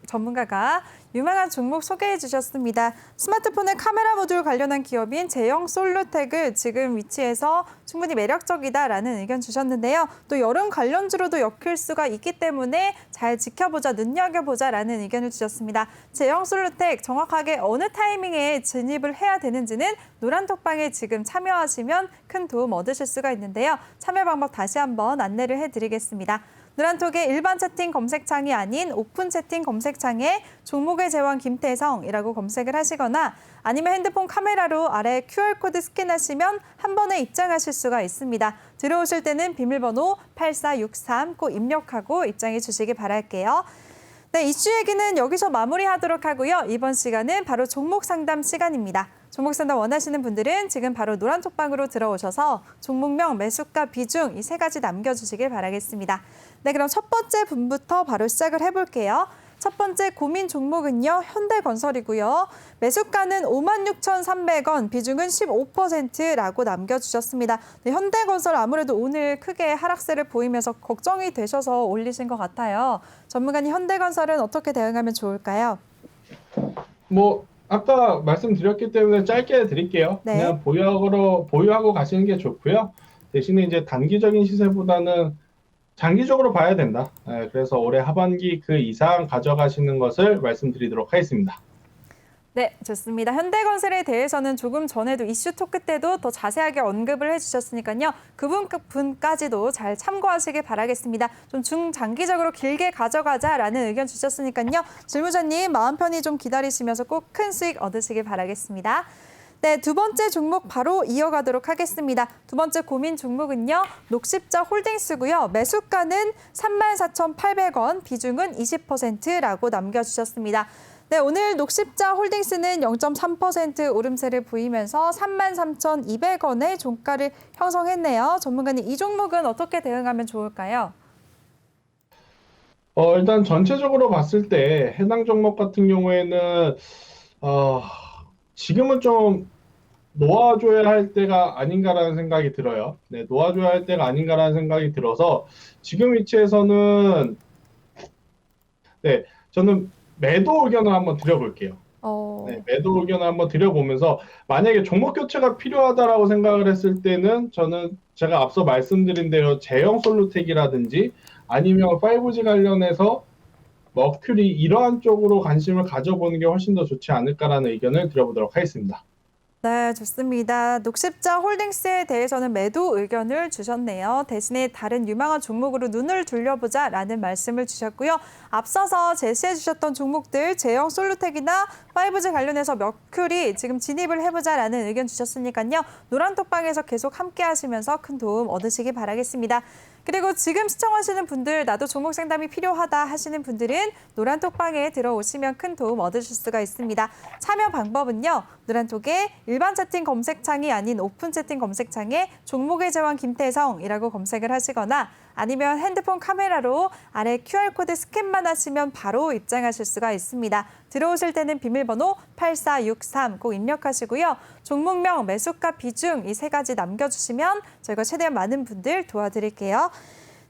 전문가가 유망한 종목 소개해 주셨습니다. 스마트폰의 카메라 모듈 관련한 기업인 제형 솔루텍을 지금 위치에서 충분히 매력적이다라는 의견 주셨는데요. 또 여름 관련주로도 엮일 수가 있기 때문에 잘 지켜보자, 눈여겨보자라는 의견을 주셨습니다. 제형 솔루텍 정확하게 어느 타이밍에 진입을 해야 되는지는 노란톡방에 지금 참여하시면 큰 도움 얻으실 수가 있는데요. 참여 방법 다시 한번 안내를 해드리겠습니다. 노란톡의 일반 채팅 검색창이 아닌 오픈 채팅 검색창에 종목의 제왕 김태성이라고 검색을 하시거나 아니면 핸드폰 카메라로 아래 QR코드 스캔하시면 한 번에 입장하실 수가 있습니다. 들어오실 때는 비밀번호 8463 꼭 입력하고 입장해 주시기 바랄게요. 네, 이슈 얘기는 여기서 마무리하도록 하고요. 이번 시간은 바로 종목 상담 시간입니다. 종목 상담 원하시는 분들은 지금 바로 노란톡방으로 들어오셔서 종목명, 매수가, 비중 이 세 가지 남겨주시길 바라겠습니다. 네, 그럼 첫 번째 분부터 바로 시작을 해볼게요. 첫 번째 고민 종목은요, 현대건설이고요. 매수가는 56,300원, 비중은 15%라고 남겨주셨습니다. 네, 현대건설 아무래도 오늘 크게 하락세를 보이면서 걱정이 되셔서 올리신 것 같아요. 전문가님, 현대건설은 어떻게 대응하면 좋을까요? 뭐 아까 말씀드렸기 때문에 짧게 드릴게요. 네. 그냥 보유하고 가시는 게 좋고요. 대신에 이제 단기적인 시세보다는 장기적으로 봐야 된다. 그래서 올해 하반기 그 이상 가져가시는 것을 말씀드리도록 하겠습니다. 네, 좋습니다. 현대건설에 대해서는 조금 전에도 이슈 토크 때도 더 자세하게 언급을 해주셨으니까요. 그 부분까지도 잘 참고하시길 바라겠습니다. 좀 중장기적으로 길게 가져가자라는 의견 주셨으니까요. 질무자님 마음 편히 좀 기다리시면서 꼭 큰 수익 얻으시길 바라겠습니다. 네, 두 번째 종목 바로 이어가도록 하겠습니다. 두 번째 고민 종목은요. 녹십자 홀딩스고요. 매수가는 34,800원, 비중은 20%라고 남겨주셨습니다. 네, 오늘 녹십자 홀딩스는 0.3% 오름세를 보이면서 33,200원의 종가를 형성했네요. 전문가님, 이 종목은 어떻게 대응하면 좋을까요? 일단 전체적으로 봤을 때 해당 종목 같은 경우에는 어, 지금은 좀 놓아줘야 할 때가 아닌가라는 생각이 들어요. 네, 놓아줘야 할 때가 아닌가라는 생각이 들어서 지금 위치에서는 네, 저는 매도 의견을 한번 드려볼게요. 네, 매도 의견을 한번 드려보면서 만약에 종목 교체가 필요하다라고 생각을 했을 때는 저는 제가 앞서 말씀드린 대로 제형 솔루텍이라든지 아니면 5G 관련해서 머큐리 이러한 쪽으로 관심을 가져보는 게 훨씬 더 좋지 않을까라는 의견을 드려보도록 하겠습니다. 네, 좋습니다. 녹십자 홀딩스에 대해서는 매도 의견을 주셨네요. 대신에 다른 유망한 종목으로 눈을 돌려보자라는 말씀을 주셨고요. 앞서서 제시해 주셨던 종목들 제형 솔루텍이나 5G 관련해서 머큐리 지금 진입을 해보자라는 의견 주셨으니까요. 노란톡방에서 계속 함께 하시면서 큰 도움 얻으시기 바라겠습니다. 그리고 지금 시청하시는 분들 나도 종목 상담이 필요하다 하시는 분들은 노란톡방에 들어오시면 큰 도움 얻으실 수가 있습니다. 참여 방법은요. 노란톡에 일반 채팅 검색창이 아닌 오픈 채팅 검색창에 종목의 제왕 김태성이라고 검색을 하시거나 아니면 핸드폰 카메라로 아래 QR코드 스캔만 하시면 바로 입장하실 수가 있습니다. 들어오실 때는 비밀번호 8463 꼭 입력하시고요. 종목명, 매수가, 비중 이 세 가지 남겨주시면 저희가 최대한 많은 분들 도와드릴게요.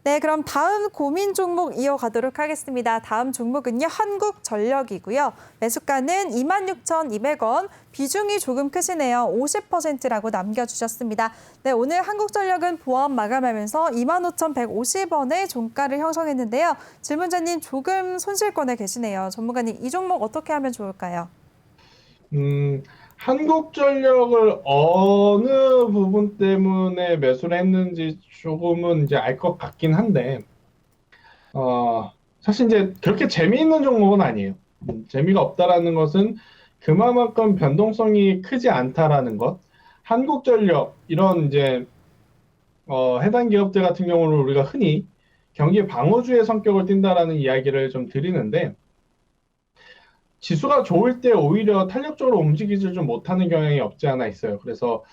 네, 그럼 다음 고민 종목 이어가도록 하겠습니다. 다음 종목은요. 한국전력이고요. 매수가는 26,200원, 비중이 조금 크시네요. 50%라고 남겨주셨습니다. 네, 오늘 한국전력은 보합 마감하면서 25,150원의 종가를 형성했는데요. 질문자님 조금 손실권에 계시네요. 전문가님, 이 종목 어떻게 하면 좋을까요? 한국전력을 어느 부분 때문에 매수를 했는지 조금은 이제 알 것 같긴 한데, 사실 이제 그렇게 재미있는 종목은 아니에요. 재미가 없다라는 것은 그만큼 변동성이 크지 않다라는 것. 한국전력, 이런 이제, 해당 기업들 같은 경우는 우리가 흔히 경기 방어주의 성격을 띈다라는 이야기를 좀 드리는데, 지수가 좋을 때 오히려 탄력적으로 움직이지 좀 못하는 경향이 없지 않아 있어요. 그래서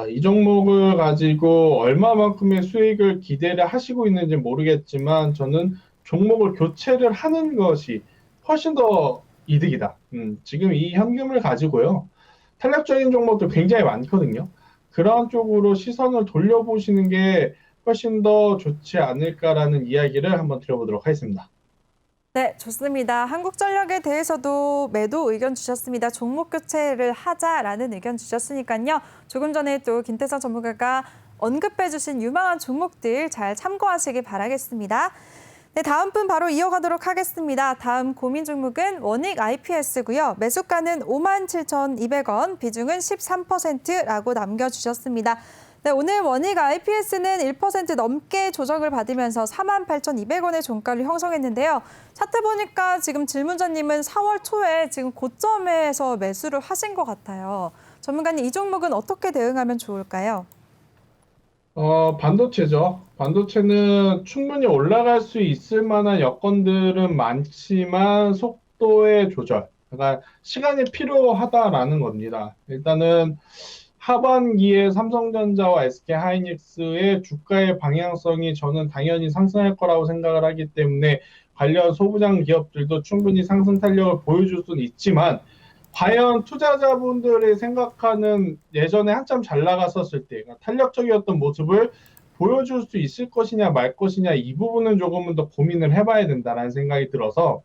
이 종목을 가지고 얼마만큼의 수익을 기대를 하시고 있는지 모르겠지만 저는 종목을 교체를 하는 것이 훨씬 더 이득이다. 지금 이 현금을 가지고요. 탄력적인 종목도 굉장히 많거든요. 그런 쪽으로 시선을 돌려보시는 게 훨씬 더 좋지 않을까라는 이야기를 한번 드려보도록 하겠습니다. 네, 좋습니다. 한국전력에 대해서도 매도 의견 주셨습니다. 종목 교체를 하자라는 의견 주셨으니까요. 조금 전에 또 김태성 전문가가 언급해 주신 유망한 종목들 잘 참고하시기 바라겠습니다. 네, 다음 분 바로 이어가도록 하겠습니다. 다음 고민 종목은 원익 IPS고요. 매수가는 57,200원, 비중은 13%라고 남겨주셨습니다. 네, 오늘 원익 IPS는 1% 넘게 조정을 받으면서 48,200원의 종가를 형성했는데요. 차트 보니까 지금 질문자님은 4월 초에 지금 고점에서 매수를 하신 것 같아요. 전문가님, 이 종목은 어떻게 대응하면 좋을까요? 반도체죠. 반도체는 충분히 올라갈 수 있을 만한 여건들은 많지만 속도의 조절, 그러니까 시간이 필요하다라는 겁니다. 일단은 하반기에 삼성전자와 SK하이닉스의 주가의 방향성이 저는 당연히 상승할 거라고 생각을 하기 때문에 관련 소부장 기업들도 충분히 상승 탄력을 보여줄 수는 있지만 과연 투자자분들이 생각하는 예전에 한참 잘 나갔었을 때 그러니까 탄력적이었던 모습을 보여줄 수 있을 것이냐 말 것이냐 이 부분은 조금은 더 고민을 해봐야 된다라는 생각이 들어서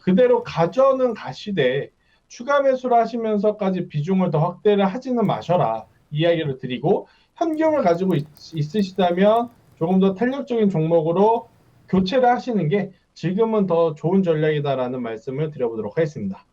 그대로 가져는 가시되 추가 매수를 하시면서까지 비중을 더 확대를 하지는 마셔라 이야기를 드리고 현금을 가지고 있으시다면 조금 더 탄력적인 종목으로 교체를 하시는 게 지금은 더 좋은 전략이다라는 말씀을 드려보도록 하겠습니다.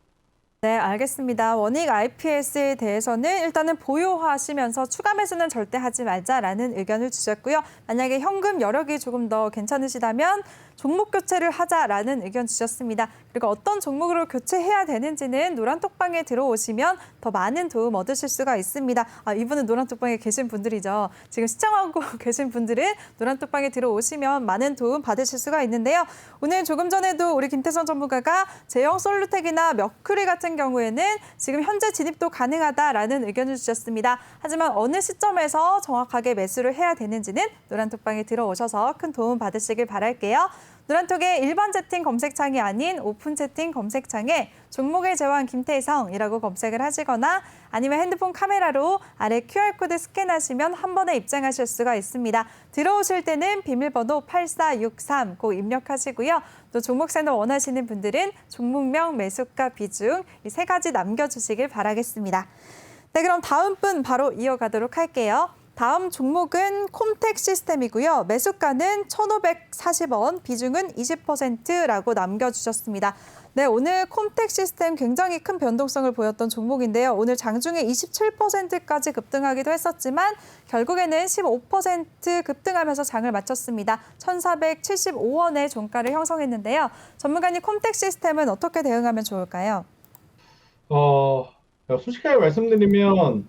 네, 알겠습니다. 원익 IPS에 대해서는 일단은 보유하시면서 추가 매수는 절대 하지 말자라는 의견을 주셨고요. 만약에 현금 여력이 조금 더 괜찮으시다면 종목 교체를 하자라는 의견 주셨습니다. 그리고 어떤 종목으로 교체해야 되는지는 노란톡방에 들어오시면 더 많은 도움 얻으실 수가 있습니다. 이분은 노란톡방에 계신 분들이죠. 지금 시청하고 계신 분들은 노란톡방에 들어오시면 많은 도움 받으실 수가 있는데요. 오늘 조금 전에도 우리 김태선 전문가가 제형 솔루텍이나 머큐리 같은 경우에는 지금 현재 진입도 가능하다라는 의견을 주셨습니다. 하지만 어느 시점에서 정확하게 매수를 해야 되는지는 노란톡방에 들어오셔서 큰 도움 받으시길 바랄게요. 노란톡의 일반 채팅 검색창이 아닌 오픈 채팅 검색창에 종목의 제왕 김태성이라고 검색을 하시거나 아니면 핸드폰 카메라로 아래 QR코드 스캔하시면 한 번에 입장하실 수가 있습니다. 들어오실 때는 비밀번호 8463 꼭 입력하시고요. 또 종목 생각 원하시는 분들은 종목명, 매수가, 비중 이 세 가지 남겨주시길 바라겠습니다. 네, 그럼 다음 분 바로 이어가도록 할게요. 다음 종목은 콤텍 시스템이고요. 매수가는 1,540원, 비중은 20%라고 남겨주셨습니다. 네, 오늘 콤텍 시스템 굉장히 큰 변동성을 보였던 종목인데요. 오늘 장중에 27%까지 급등하기도 했었지만 결국에는 15% 급등하면서 장을 마쳤습니다. 1,475원의 종가를 형성했는데요. 전문가님, 콤텍 시스템은 어떻게 대응하면 좋을까요? 솔직하게 말씀드리면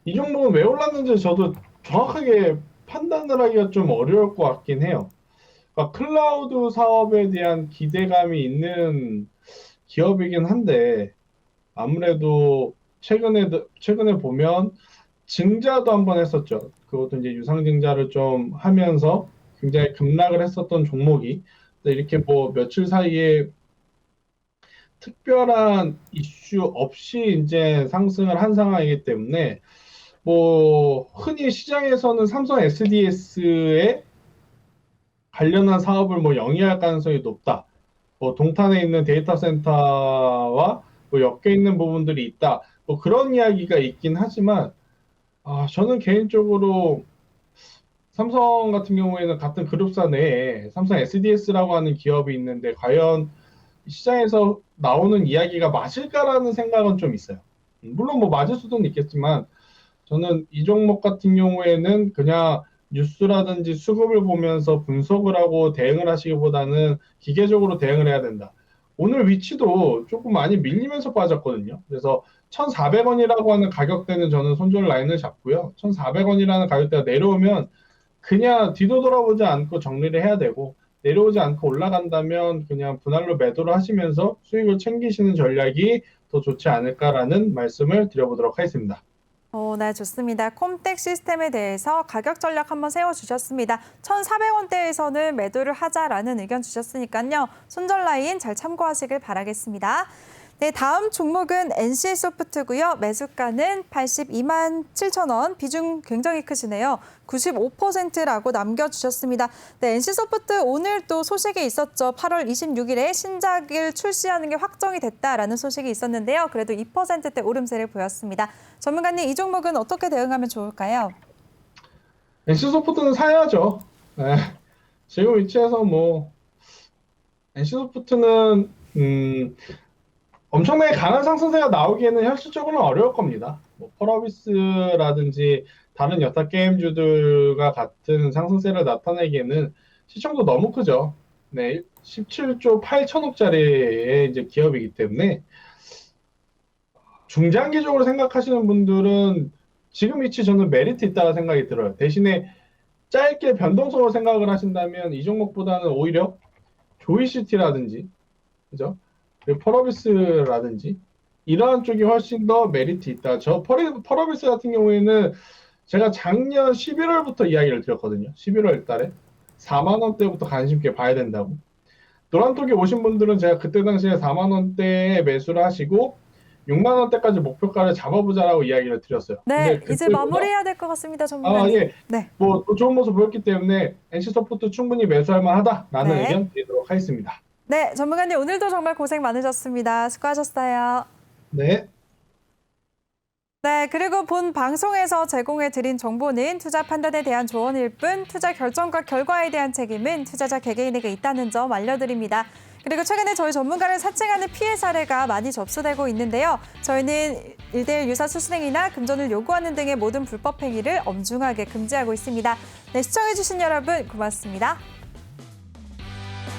이 종목은 왜 올랐는지 저도 정확하게 판단을 하기가 좀 어려울 것 같긴 해요. 그러니까 클라우드 사업에 대한 기대감이 있는 기업이긴 한데 아무래도 최근에 보면 증자도 한번 했었죠. 그것도 이제 유상증자를 좀 하면서 굉장히 급락을 했었던 종목이 이렇게 뭐 며칠 사이에 특별한 이슈 없이 이제 상승을 한 상황이기 때문에 뭐 흔히 시장에서는 삼성 SDS에 관련한 사업을 뭐 영위할 가능성이 높다. 뭐 동탄에 있는 데이터 센터와 뭐 엮여 있는 부분들이 있다. 뭐 그런 이야기가 있긴 하지만 저는 개인적으로 삼성 같은 경우에는 같은 그룹사 내에 삼성 SDS라고 하는 기업이 있는데 과연 시장에서 나오는 이야기가 맞을까라는 생각은 좀 있어요. 물론 뭐 맞을 수도 있겠지만 저는 이 종목 같은 경우에는 그냥 뉴스라든지 수급을 보면서 분석을 하고 대응을 하시기보다는 기계적으로 대응을 해야 된다. 오늘 위치도 조금 많이 밀리면서 빠졌거든요. 그래서 1,400원이라고 하는 가격대는 저는 손절 라인을 잡고요. 1,400원이라는 가격대가 내려오면 그냥 뒤도 돌아보지 않고 정리를 해야 되고 내려오지 않고 올라간다면 그냥 분할로 매도를 하시면서 수익을 챙기시는 전략이 더 좋지 않을까라는 말씀을 드려보도록 하겠습니다. 네, 좋습니다. 콤텍 시스템에 대해서 가격 전략 한번 세워주셨습니다. 1,400원대에서는 매도를 하자라는 의견 주셨으니까요. 손절 라인 잘 참고하시길 바라겠습니다. 네, 다음 종목은 NC소프트고요. 매수가는 82만 7천 원, 비중 굉장히 크시네요. 95%라고 남겨주셨습니다. 네, NC소프트 오늘 또 소식이 있었죠. 8월 26일에 신작을 출시하는 게 확정이 됐다라는 소식이 있었는데요. 그래도 2%대 오름세를 보였습니다. 전문가님, 이 종목은 어떻게 대응하면 좋을까요? NC소프트는 사야죠. 네, 지금 위치에서 뭐 NC소프트는 엄청나게 강한 상승세가 나오기에는 현실적으로는 어려울 겁니다. 뭐 펄어비스라든지 다른 여타 게임주들과 같은 상승세를 나타내기에는 시총도 너무 크죠. 네, 17조 8천억짜리의 이제 기업이기 때문에 중장기적으로 생각하시는 분들은 지금 위치 저는 메리트 있다고 생각이 들어요. 대신에 짧게 변동성으로 생각을 하신다면 이 종목보다는 오히려 조이시티라든지, 그죠? 그리고 펄어비스라든지 이러한 쪽이 훨씬 더 메리트 있다. 저 펄어비스 같은 경우에는 제가 작년 11월부터 이야기를 드렸거든요. 11월 달에 4만 원대부터 관심 있게 봐야 된다고. 노란톡에 오신 분들은 제가 그때 당시에 4만 원대에 매수를 하시고 6만 원대까지 목표가를 잡아보자라고 이야기를 드렸어요. 네, 근데 이제 마무리해야 될 것 같습니다, 전문가님. 예. 네. 뭐 또 좋은 모습 보였기 때문에 NC소프트 충분히 매수할 만하다라는 네. 의견 드리도록 하겠습니다. 네, 전문가님 오늘도 정말 고생 많으셨습니다. 수고하셨어요. 네. 네, 그리고 본 방송에서 제공해드린 정보는 투자 판단에 대한 조언일 뿐 투자 결정과 결과에 대한 책임은 투자자 개개인에게 있다는 점 알려드립니다. 그리고 최근에 저희 전문가를 사칭하는 피해 사례가 많이 접수되고 있는데요. 저희는 1대1 유사 수수행위나 금전을 요구하는 등의 모든 불법 행위를 엄중하게 금지하고 있습니다. 네, 시청해주신 여러분 고맙습니다.